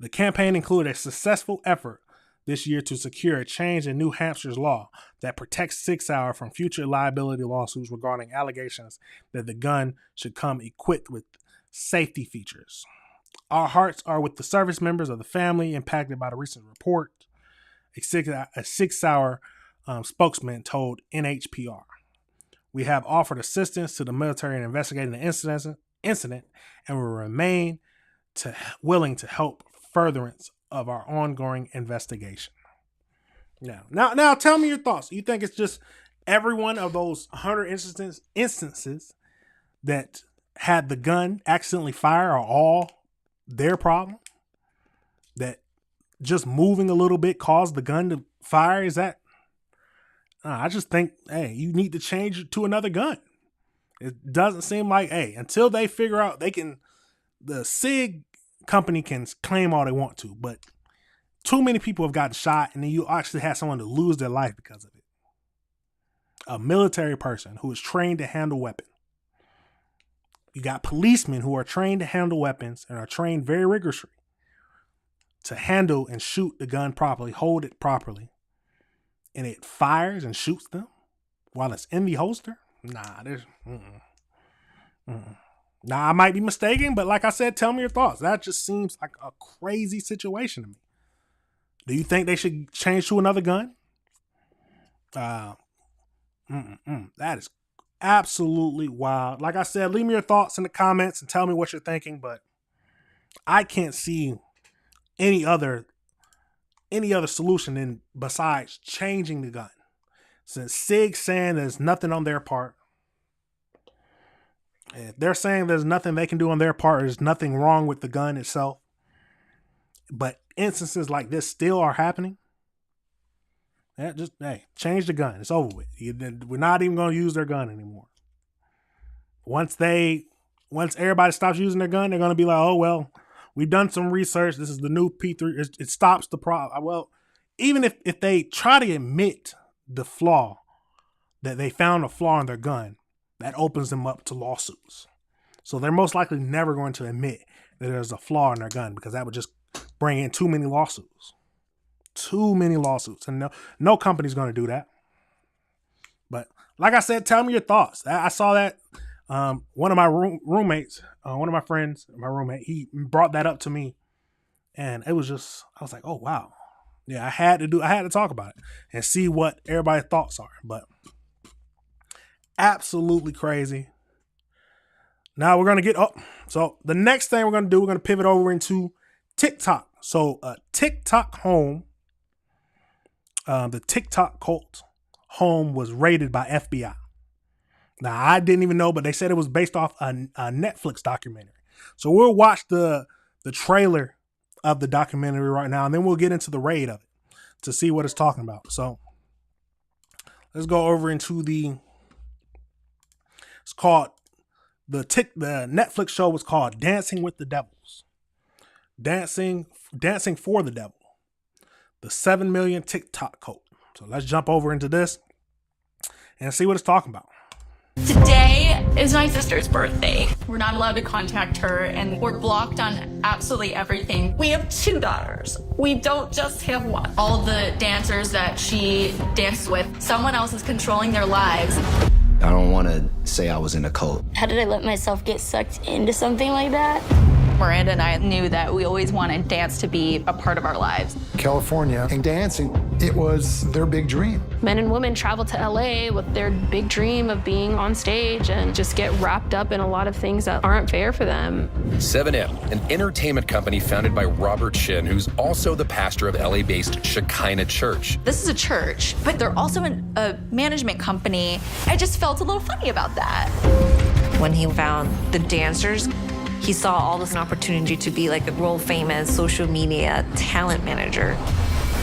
the campaign included a successful effort this year to secure a change in New Hampshire's law that protects 6-hour from future liability lawsuits regarding allegations that the gun should come equipped with safety features. Our hearts are with the service members of the family impacted by the recent report, a 6-hour spokesman told NHPR. We have offered assistance to the military in investigating the incident and will remain willing to help furtherance of our ongoing investigation. Now, tell me your thoughts. You think it's just every one of those 100 instances that had the gun accidentally fire are all their problem? That just moving a little bit caused the gun to fire? Is that I just think, hey, you need to change it to another gun. It doesn't seem like, hey, until they figure out the SIG company can claim all they want to, but too many people have gotten shot, and then you actually have someone to lose their life because of it. A military person who is trained to handle weapons. You got policemen who are trained to handle weapons and are trained very rigorously to handle and shoot the gun properly, hold it properly, and it fires and shoots them while it's in the holster. Now, I might be mistaken, but like I said, tell me your thoughts. That just seems like a crazy situation to me. Do you think they should change to another gun? That is absolutely wild. Like I said, leave me your thoughts in the comments and tell me what you're thinking, but I can't see any other solution than besides changing the gun. Since SIG's saying there's nothing on their part, if they're saying there's nothing they can do on their part, there's nothing wrong with the gun itself, but instances like this still are happening, change the gun. It's over with. We're not even going to use their gun anymore. Once everybody stops using their gun, they're going to be like, oh, well, we've done some research. This is the new P3. It stops the problem. Well, even if they try to admit the flaw, that they found a flaw in their gun, that opens them up to lawsuits. So they're most likely never going to admit that there's a flaw in their gun, because that would just bring in too many lawsuits. And no company's going to do that. But like I said, tell me your thoughts. I saw that one of my roommates, one of my friends, my roommate, he brought that up to me, and it was just, I was like, oh wow. Yeah, I had to talk about it and see what everybody's thoughts are. But absolutely crazy. Now we're going to so the next thing we're going to do, we're going to pivot over into TikTok. So TikTok home, the TikTok cult home was raided by FBI. Now, I didn't even know, but they said it was based off a Netflix documentary. So we'll watch the trailer of the documentary right now, and then we'll get into the raid of it to see what it's talking about. So let's go over into it's called, the Netflix show was called Dancing with the Devils. Dancing for the Devil. The 7 million TikTok cult. So let's jump over into this and see what it's talking about. Today is my sister's birthday. We're not allowed to contact her, and we're blocked on absolutely everything. We have 2 daughters. We don't just have one. All the dancers that she dances with, someone else is controlling their lives. I don't want to say I was in a cult. How did I let myself get sucked into something like that? Miranda and I knew that we always wanted dance to be a part of our lives. California and dancing, it was their big dream. Men and women travel to LA with their big dream of being on stage and just get wrapped up in a lot of things that aren't fair for them. 7M, an entertainment company founded by Robert Shin, who's also the pastor of LA-based Shekinah Church. This is a church, but they're also a management company. I just felt a little funny about that. When he found the dancers, he saw all this an opportunity to be like a world famous social media talent manager.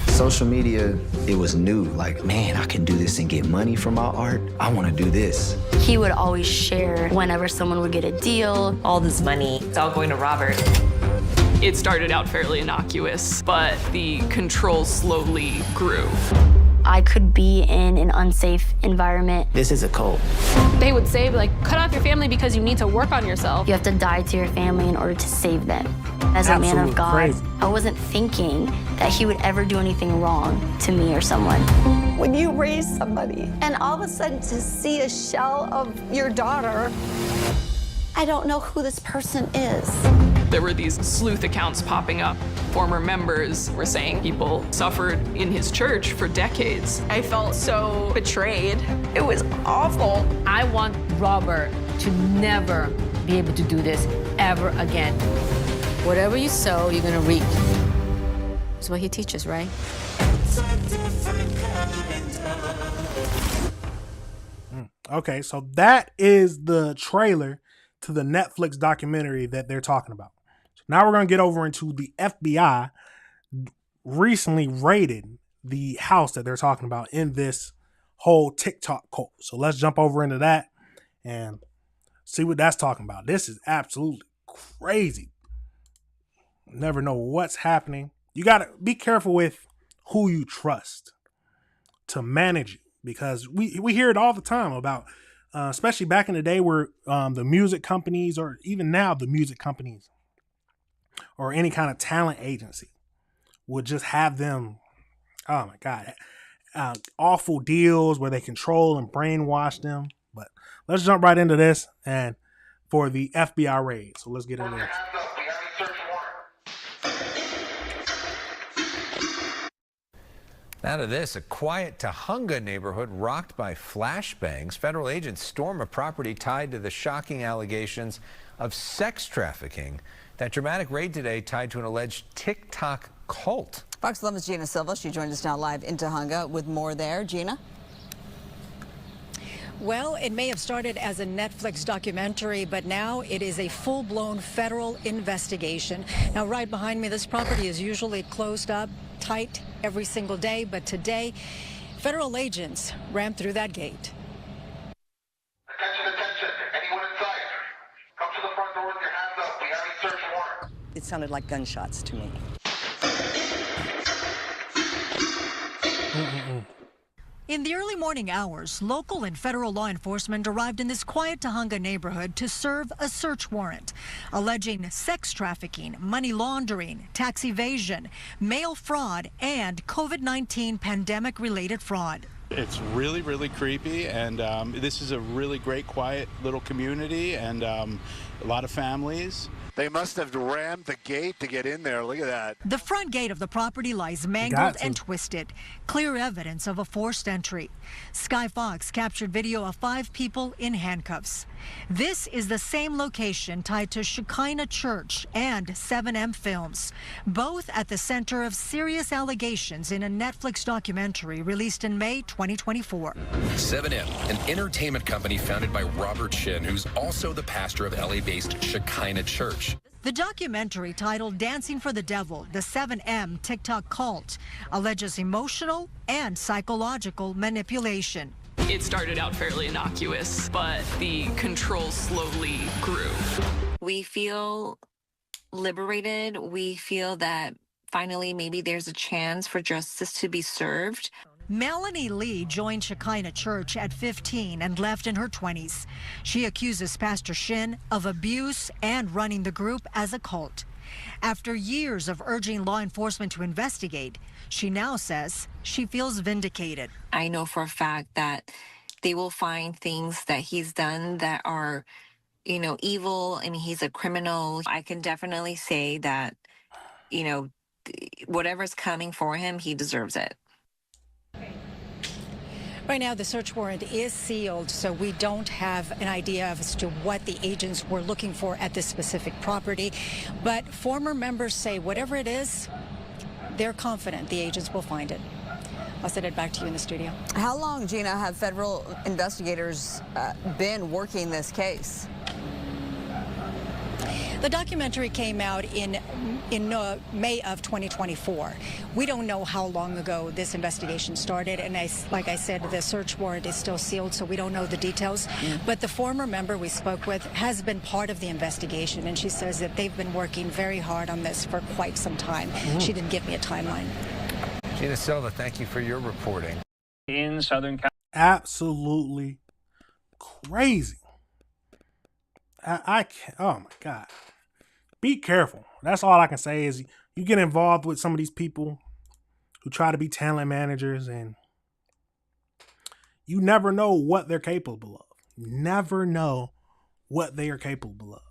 Social media, it was new. Like, man, I can do this and get money from my art. I want to do this. He would always share whenever someone would get a deal. All this money, it's all going to Robert. It started out fairly innocuous, but the control slowly grew. I could be in an unsafe environment. This is a cult. They would say, like, cut off your family because you need to work on yourself. You have to die to your family in order to save them. As a man of God, crazy. I wasn't thinking that he would ever do anything wrong to me or someone. When you raise somebody and all of a sudden to see a shell of your daughter, I don't know who this person is. There were these sleuth accounts popping up. Former members were saying people suffered in his church for decades. I felt so betrayed. It was awful. I want Robert to never be able to do this ever again. Whatever you sow, you're gonna reap. That's what he teaches, right? Okay, so that is the trailer to the Netflix documentary that they're talking about. So now we're going to get over into the FBI recently raided the house that they're talking about in this whole TikTok cult. So let's jump over into that and see what that's talking about. This is absolutely crazy. Never know what's happening. You got to be careful with who you trust to manage you, because we hear it all the time about, especially back in the day where the music companies, or even now the music companies or any kind of talent agency would just have them, oh my God, awful deals where they control and brainwash them. But let's jump right into this and for the FBI raid. So let's get into this. Now to this, a quiet Tujunga neighborhood rocked by flashbangs. Federal agents storm a property tied to the shocking allegations of sex trafficking. That dramatic raid today tied to an alleged TikTok cult. Fox 11's Gina Silva. She joins us now live in Tujunga with more there. Gina? Well, it may have started as a Netflix documentary, but now it is a full-blown federal investigation. Now, right behind me, this property is usually closed up tight every single day, but today, federal agents ran through that gate. Attention, anyone inside, come to the front door with your hands up. We have a search warrant. It sounded like gunshots to me. In the early morning hours, local and federal law enforcement arrived in this quiet Tujunga neighborhood to serve a search warrant, alleging sex trafficking, money laundering, tax evasion, mail fraud, and COVID-19 pandemic-related fraud. It's really, really creepy, and this is a really great, quiet little community, and a lot of families. They must have rammed the gate to get in there. Look at that. The front gate of the property lies mangled and twisted. Clear evidence of a forced entry. Sky Fox captured video of 5 people in handcuffs. This is the same location tied to Shekinah Church and 7M Films, both at the center of serious allegations in a Netflix documentary released in May 2024. 7M, an entertainment company founded by Robert Shin, who's also the pastor of LA-based Shekinah Church. The documentary, titled Dancing for the Devil, the 7M TikTok cult, alleges emotional and psychological manipulation. It started out fairly innocuous, but the control slowly grew. We feel liberated. We feel that finally maybe there's a chance for justice to be served. Melanie Lee joined Shekinah Church at 15 and left in her 20s. She accuses Pastor Shin of abuse and running the group as a cult. After years of urging law enforcement to investigate, she now says she feels vindicated. I know for a fact that they will find things that he's done that are, evil. I mean, he's a criminal. I can definitely say that, whatever's coming for him, he deserves it. Right now, the search warrant is sealed, so we don't have an idea as to what the agents were looking for at this specific property. But former members say whatever it is, they're confident the agents will find it. I'll send it back to you in the studio. How long, Gina, have federal investigators been working this case? The documentary came out in May of 2024. We don't know how long ago this investigation started, and like I said, the search warrant is still sealed, so we don't know the details. But the former member we spoke with has been part of the investigation, and she says that they've been working very hard on this for quite some time. She didn't give me a timeline. Gina Silva, thank you for your reporting. In Southern California. Absolutely crazy. I can't, oh my God. Be careful. That's all I can say is you get involved with some of these people who try to be talent managers, and you never know what they're capable of. You never know what they are capable of.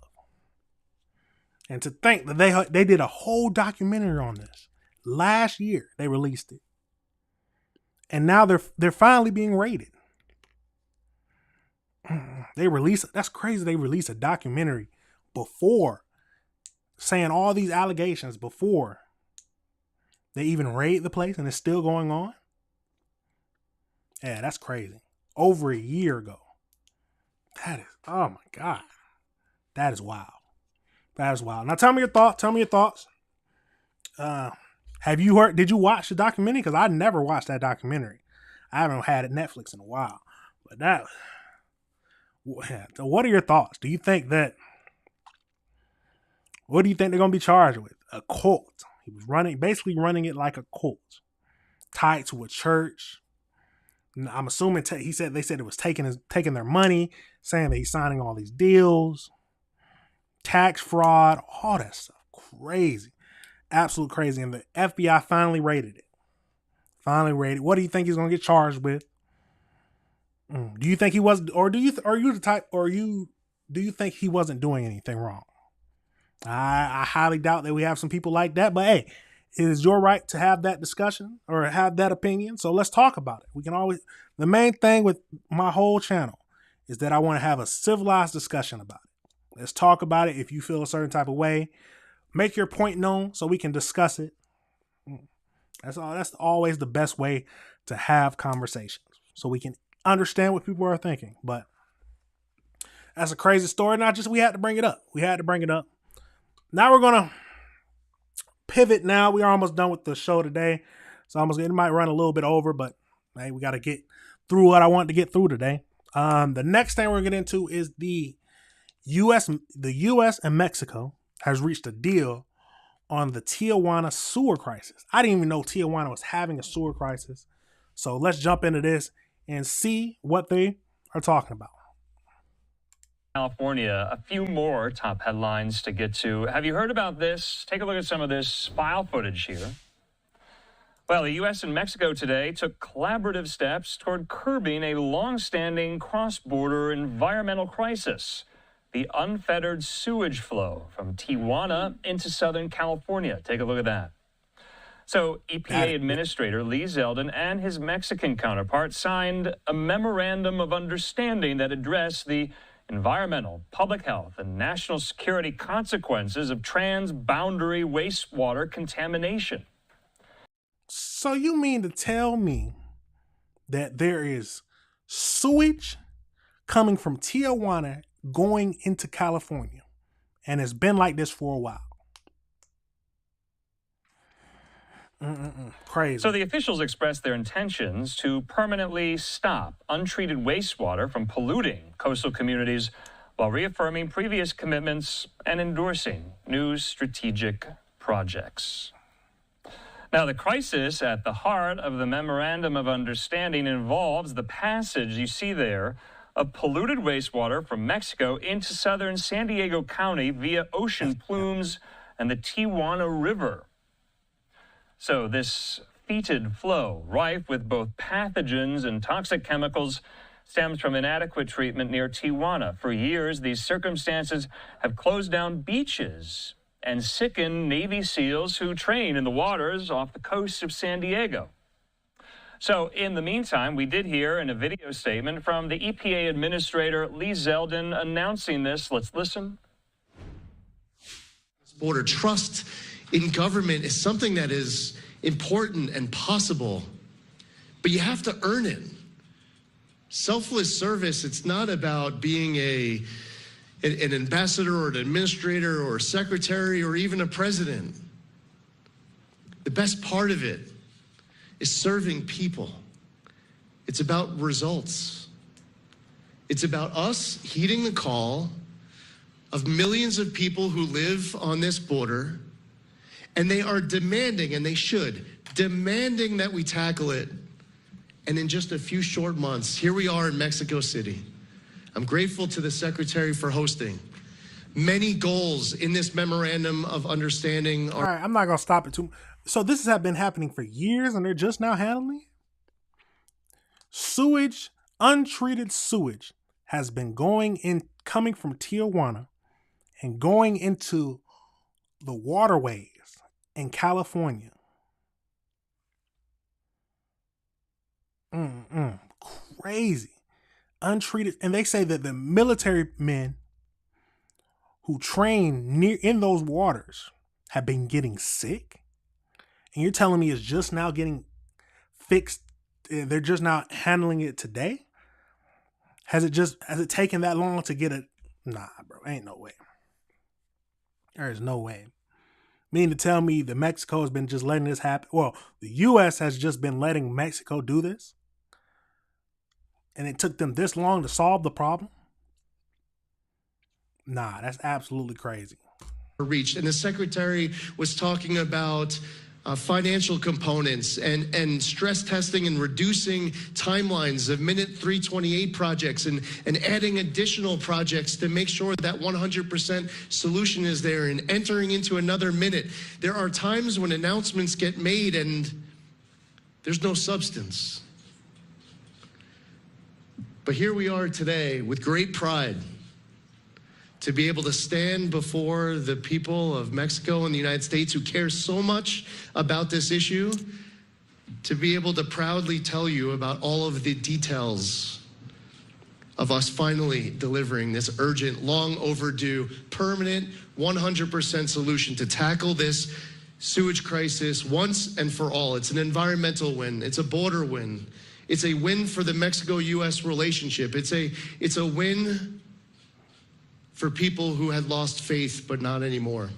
And to think that they did a whole documentary on this. Last year they released it. And now they're finally being raided. That's crazy. They released a documentary before saying all these allegations before they even raid the place, and it's still going on. Yeah, that's crazy. Over a year ago. That is, oh my God. That is wild. That is wild. Now tell me your thoughts. Did you watch the documentary? Because I never watched that documentary. I haven't had it Netflix in a while. But that, so what are your thoughts? Do you think that, what do you think they're going to be charged with? A cult. He was basically running it like a cult, tied to a church. I'm assuming they said it was taking their money, saying that he's signing all these deals, tax fraud, all that stuff. Crazy. Absolute crazy. And the FBI finally raided it. What do you think he's going to get charged with? Do you think he was, or do you think he wasn't doing anything wrong? I highly doubt that we have some people like that, but hey, it is your right to have that discussion or have that opinion. So let's talk about it. We can always, the main thing with my whole channel is that I want to have a civilized discussion about it. Let's talk about it. If you feel a certain type of way, make your point known so we can discuss it. That's all. That's always the best way to have conversations so we can understand what people are thinking. But that's a crazy story. We had to bring it up. Now we're going to pivot now. We are almost done with the show today. So it might run a little bit over, but hey, we got to get through what I wanted to get through today. The next thing we're going to get into is the U.S. and Mexico has reached a deal on the Tijuana sewer crisis. I didn't even know Tijuana was having a sewer crisis. So let's jump into this and see what they are talking about. California, a few more top headlines to get to. Have you heard about this? Take a look at some of this file footage here. Well, the U.S. and Mexico today took collaborative steps toward curbing a long-standing cross-border environmental crisis, the unfettered sewage flow from Tijuana into Southern California. Take a look at that. So EPA Administrator Lee Zeldin and his Mexican counterpart signed a memorandum of understanding that addressed the environmental, public health, and national security consequences of transboundary wastewater contamination. So you mean to tell me that there is sewage coming from Tijuana going into California, and it's been like this for a while? Crazy. So the officials expressed their intentions to permanently stop untreated wastewater from polluting coastal communities while reaffirming previous commitments and endorsing new strategic projects. Now, the crisis at the heart of the Memorandum of Understanding involves the passage, you see there, of polluted wastewater from Mexico into southern San Diego County via ocean plumes and the Tijuana River. So this fetid flow, rife with both pathogens and toxic chemicals, stems from inadequate treatment near Tijuana. For years, these circumstances have closed down beaches and sickened Navy SEALs who train in the waters off the coast of San Diego. So in the meantime, we did hear in a video statement from the EPA Administrator Lee Zeldin announcing this. Let's listen. Border trust in government is something that is important and possible, but you have to earn it. Selfless service, it's not about being an ambassador or an administrator or a secretary or even a president. The best part of it is serving people. It's about results. It's about us heeding the call of millions of people who live on this border, and they are demanding, and they should, demanding that we tackle it. And in just a few short months, here we are in Mexico City. I'm grateful to the Secretary for hosting. Many goals in this memorandum of understanding are... All right, I'm not going to stop it too much. So this has been happening for years, and they're just now handling it? Sewage, untreated sewage, has been coming from Tijuana and going into the waterways in California. Crazy. Untreated. And they say that the military men who train in those waters have been getting sick. And you're telling me it's just now getting fixed? They're just now handling it today? Has it taken that long to get it? Nah, bro. Ain't no way. There is no way. Mean to tell me that Mexico has been just letting this happen? Well, the U.S. has just been letting Mexico do this? and it took them this long to solve the problem? Nah, that's absolutely crazy. Reached, and the secretary was talking about financial components and stress testing and reducing timelines of minute 328 projects and adding additional projects to make sure that 100% solution is there and entering into another minute. There are times when announcements get made and there's no substance. But here we are today with great pride to be able to stand before the people of Mexico and the United States who care so much about this issue, to be able to proudly tell you about all of the details of us finally delivering this urgent, long overdue, permanent, 100% solution to tackle this sewage crisis once and for all. It's an environmental win. It's a border win. It's a win for the Mexico-U.S. relationship. It's a win for people who had lost faith, but not anymore.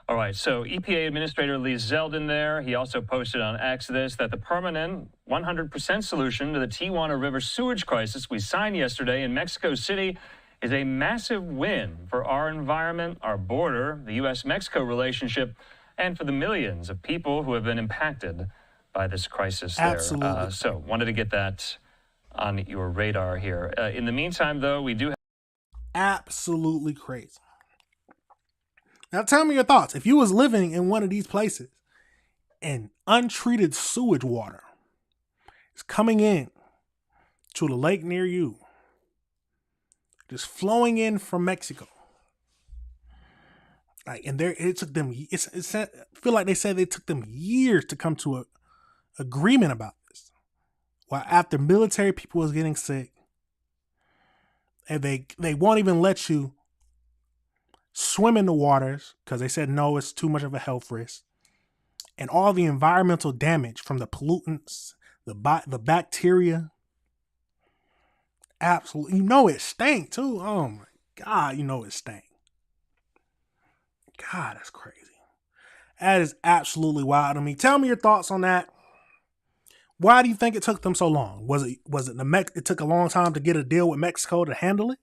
All right, so EPA Administrator Lee Zeldin there. He also posted on X this, that the permanent 100% solution to the Tijuana River sewage crisis we signed yesterday in Mexico City is a massive win for our environment, our border, the U.S.-Mexico relationship, and for the millions of people who have been impacted by this crisis there. Absolutely. So wanted to get that on your radar here. In the meantime, though, we do have absolutely crazy. Now tell me your thoughts. If you was living in one of these places and untreated sewage water is coming in to the lake near you, just flowing in from Mexico, like, and it took them, I feel like they said they took them years to come to a agreement about this. While after military people was getting sick, and they won't even let you swim in the waters because they said no, it's too much of a health risk. And all the environmental damage from the pollutants, the bacteria, absolutely, you know it stank too. Oh my God, you know it stank. God, that's crazy. That is absolutely wild to me. Tell me your thoughts on that. Why do you think it took them so long? Was it it took a long time to get a deal with Mexico to handle it?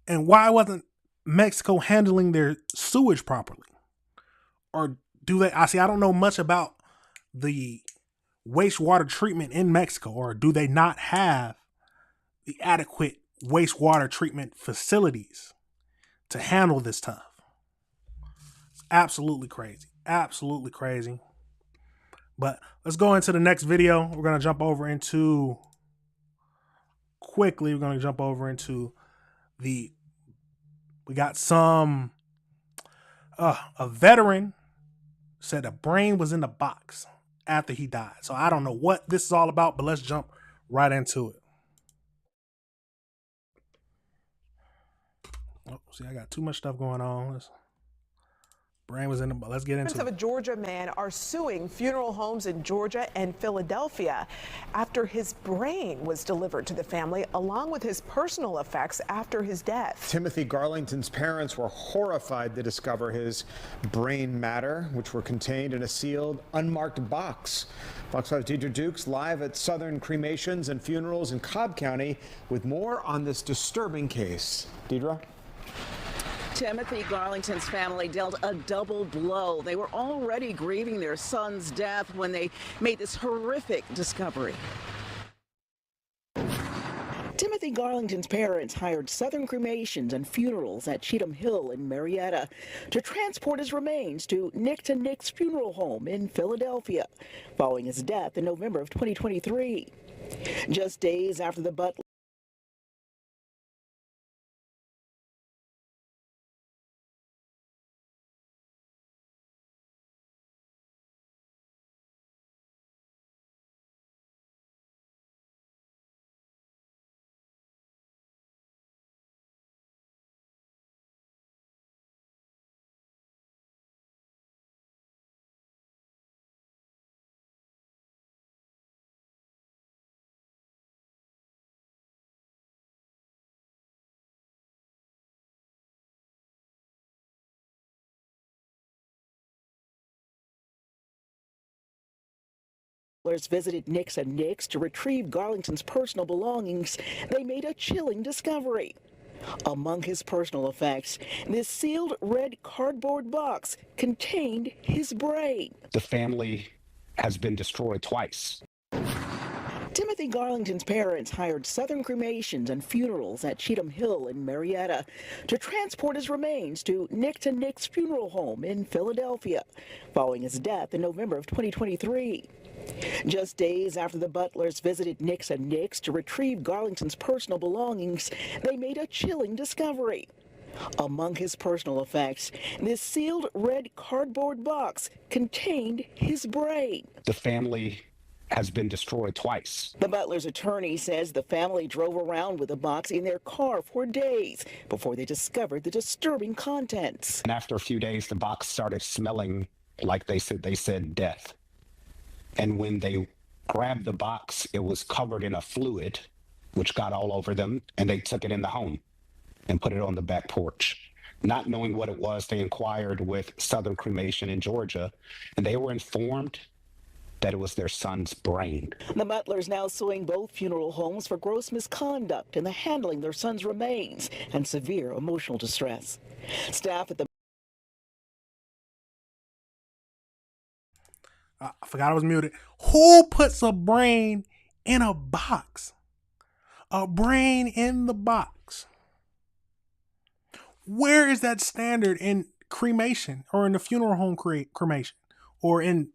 And why wasn't Mexico handling their sewage properly? Or do they, I don't know much about the wastewater treatment in Mexico, or do they not have the adequate wastewater treatment facilities to handle this stuff? It's absolutely crazy. Absolutely crazy. But let's go into the next video. We're going to jump over into we got some, a veteran said a brain was in the box after he died. So I don't know what this is all about, but let's jump right into it. Oh, see, I got too much stuff going on. Brain was in the, let's get into it. Of a Georgia man are suing funeral homes in Georgia and Philadelphia after his brain was delivered to the family, along with his personal effects after his death. Timothy Garlington's parents were horrified to discover his brain matter, which were contained in a sealed, unmarked box. Fox 5's Deidre Dukes live at Southern Cremations and Funerals in Cobb County with more on this disturbing case. Deidre? Timothy Garlington's family dealt a double blow. They were already grieving their son's death when they made this horrific discovery. Timothy Garlington's parents hired Southern Cremations and Funerals at Cheatham Hill in Marietta to transport his remains to Nick's funeral home in Philadelphia following his death in November of 2023. Just days after the butler butlers visited Nick's and Nick's to retrieve Garlington's personal belongings, they made a chilling discovery. Among his personal effects, this sealed red cardboard box contained his brain. The family has been destroyed twice. Timothy Garlington's parents hired Southern Cremations and Funerals at Cheatham Hill in Marietta to transport his remains to Nick's funeral home in Philadelphia, following his death in November of 2023. Just days after the butlers visited Nick's and Nick's to retrieve Garlington's personal belongings, they made a chilling discovery. Among his personal effects, this sealed red cardboard box contained his brain. The family has been destroyed twice. The butler's attorney says the family drove around with the box in their car for days before they discovered the disturbing contents. And after a few days, the box started smelling like they said death. And when they grabbed the box, it was covered in a fluid, which got all over them, and they took it in the home and put it on the back porch. Not knowing what it was, they inquired with Southern Cremation in Georgia, and they were informed that it was their son's brain. The butlers now suing both funeral homes for gross misconduct in the handling their son's remains and severe emotional distress. Staff at the I forgot I was muted. Who puts a brain in a box? A brain in the box. Where is that standard in cremation or in the funeral home cremation or in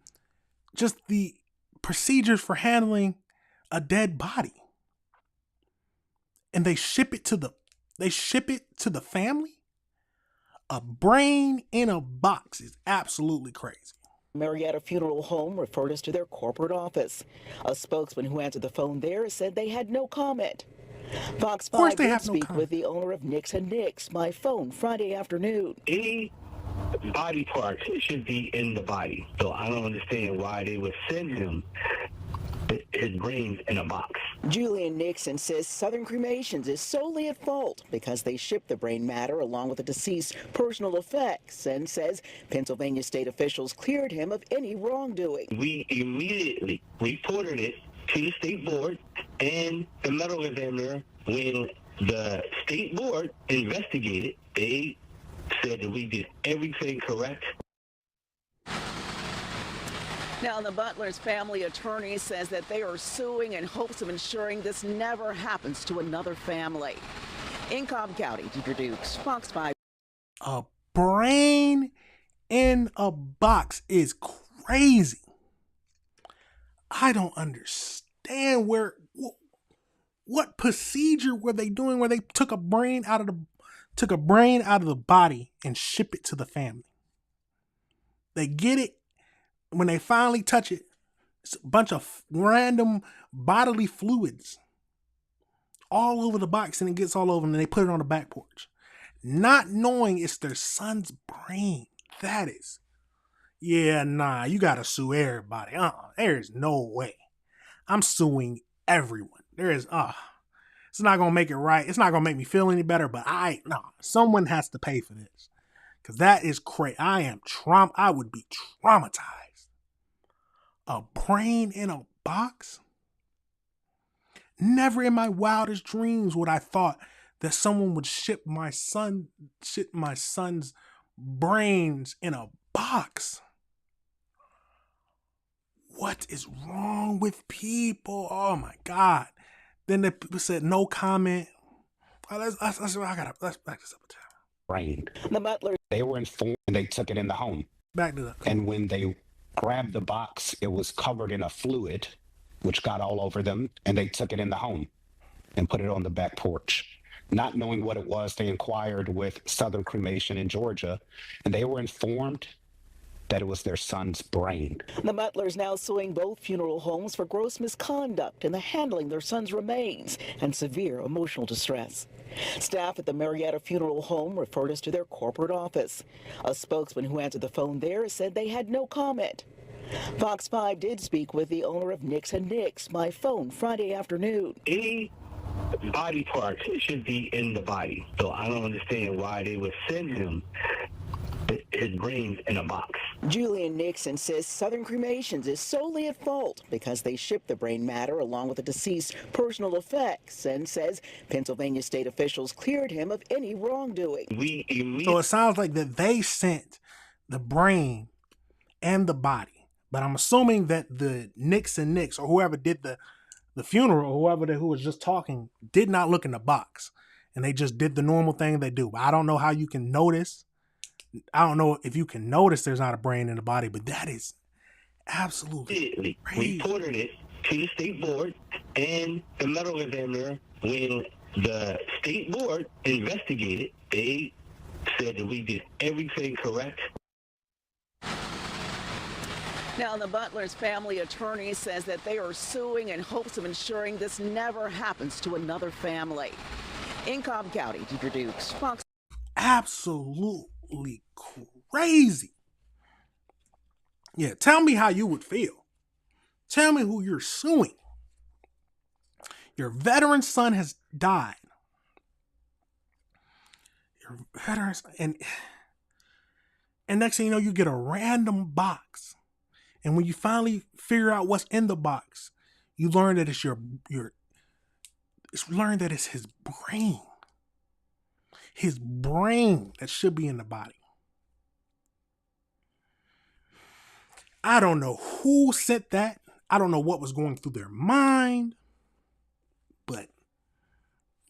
just the procedures for handling a dead body? And they ship it to the family? A brain in a box is absolutely crazy. Marietta Funeral Home referred us to their corporate office. A spokesman who answered the phone there said they had no comment. Fox 5 did speak with the owner of Nick's and Nick's by phone Friday afternoon. Any body part should be in the body, so I don't understand why they would send him his brains in a box. Julian Nixon says Southern Cremations is solely at fault because they shipped the brain matter along with the deceased's personal effects, and says Pennsylvania state officials cleared him of any wrongdoing. We immediately reported it to the state board and the medical examiner. When the state board investigated, they said that we did everything correct. Now, the butler's family attorney says that they are suing in hopes of ensuring this never happens to another family. In Cobb County, Deidre Dukes, Fox 5. A brain in a box is crazy. I don't understand what procedure were they doing where they took a brain out of the body and ship it to the family. They get it. When they finally touch it, it's a bunch of random bodily fluids all over the box, and it gets all over them, and they put it on the back porch. Not knowing it's their son's brain. That is, you gotta sue everybody. There's no way. I'm suing everyone. It's not gonna make it right. It's not gonna make me feel any better, but someone has to pay for this. Cause that is crazy. I would be traumatized. A brain in a box? Never in my wildest dreams would I thought that someone would ship my son's brains in a box. What is wrong with people? Oh my God. Then they said no comment. Let's back this up. Brain. The butler. They were informed and they took it in the home. Back to that. And when they grabbed the box, it was covered in a fluid, which got all over them, and they took it in the home and put it on the back porch. Not knowing what it was, they inquired with Southern Cremation in Georgia, and they were informed that it was their son's brain. The butler's now suing both funeral homes for gross misconduct in the handling their son's remains and severe emotional distress. Staff at the Marietta Funeral Home referred us to their corporate office. A spokesman who answered the phone there said they had no comment. Fox 5 did speak with the owner of Nick's and Nick's by phone Friday afternoon. Any body part should be in the body, so I don't understand why they would send him his brains in a box. Julian Nixon says Southern Cremations is solely at fault because they shipped the brain matter along with the deceased's personal effects, and says Pennsylvania state officials cleared him of any wrongdoing. So it sounds like that they sent the brain and the body, but I'm assuming that the Nixon or whoever did the funeral, or who was just talking, did not look in the box, and they just did the normal thing they do. But I don't know how you can notice. I don't know if you can notice there's not a brain in the body, but that is absolutely crazy. Reported it to the state board and the medical examiner. When the state board investigated, they said that we did everything correct. Now, the Butler's family attorney says that they are suing in hopes of ensuring this never happens to another family. In Cobb County, Deidre Dukes, Fox. Absolutely crazy. Yeah, tell me how you would feel. Tell me who you're suing. Your veteran son has died. Your veteran son, and next thing you know, you get a random box. And when you finally figure out what's in the box, you learn that it's it's his brain. His brain that should be in the body. I don't know who sent that. I don't know what was going through their mind. But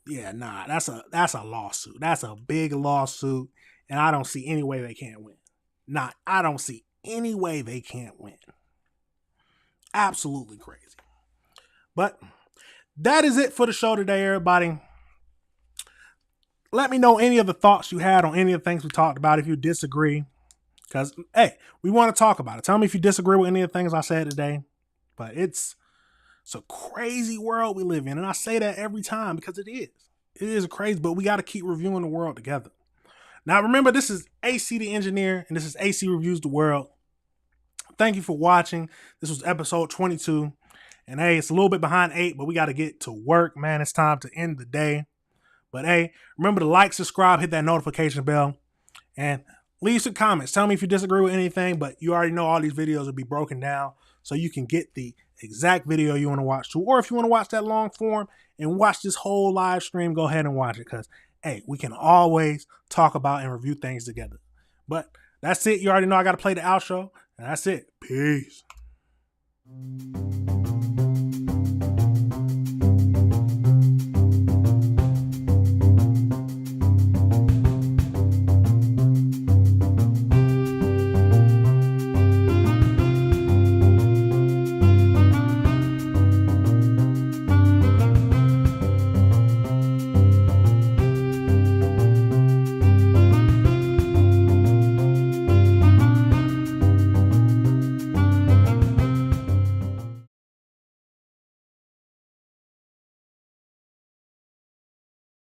yeah, nah, that's a lawsuit. That's a big lawsuit. And I don't see any way they can't win. I don't see any way they can't win. Absolutely crazy. But that is it for the show today, everybody. Let me know any of the thoughts you had on any of the things we talked about. If you disagree, because, hey, we want to talk about it. Tell me if you disagree with any of the things I said today. But it's a crazy world we live in. And I say that every time because it is. It is crazy, but we got to keep reviewing the world together. Now, remember, this is AC the Engineer, and this is AC Reviews the World. Thank you for watching. This was episode 22. And, hey, it's a little bit behind 8, but we got to get to work, man. It's time to end the day. But, hey, remember to like, subscribe, hit that notification bell, and leave some comments. Tell me if you disagree with anything, but you already know all these videos will be broken down so you can get the exact video you want to watch too. Or if you want to watch that long form and watch this whole live stream, go ahead and watch it because, hey, we can always talk about and review things together. But that's it. You already know I got to play the outro, and that's it. Peace.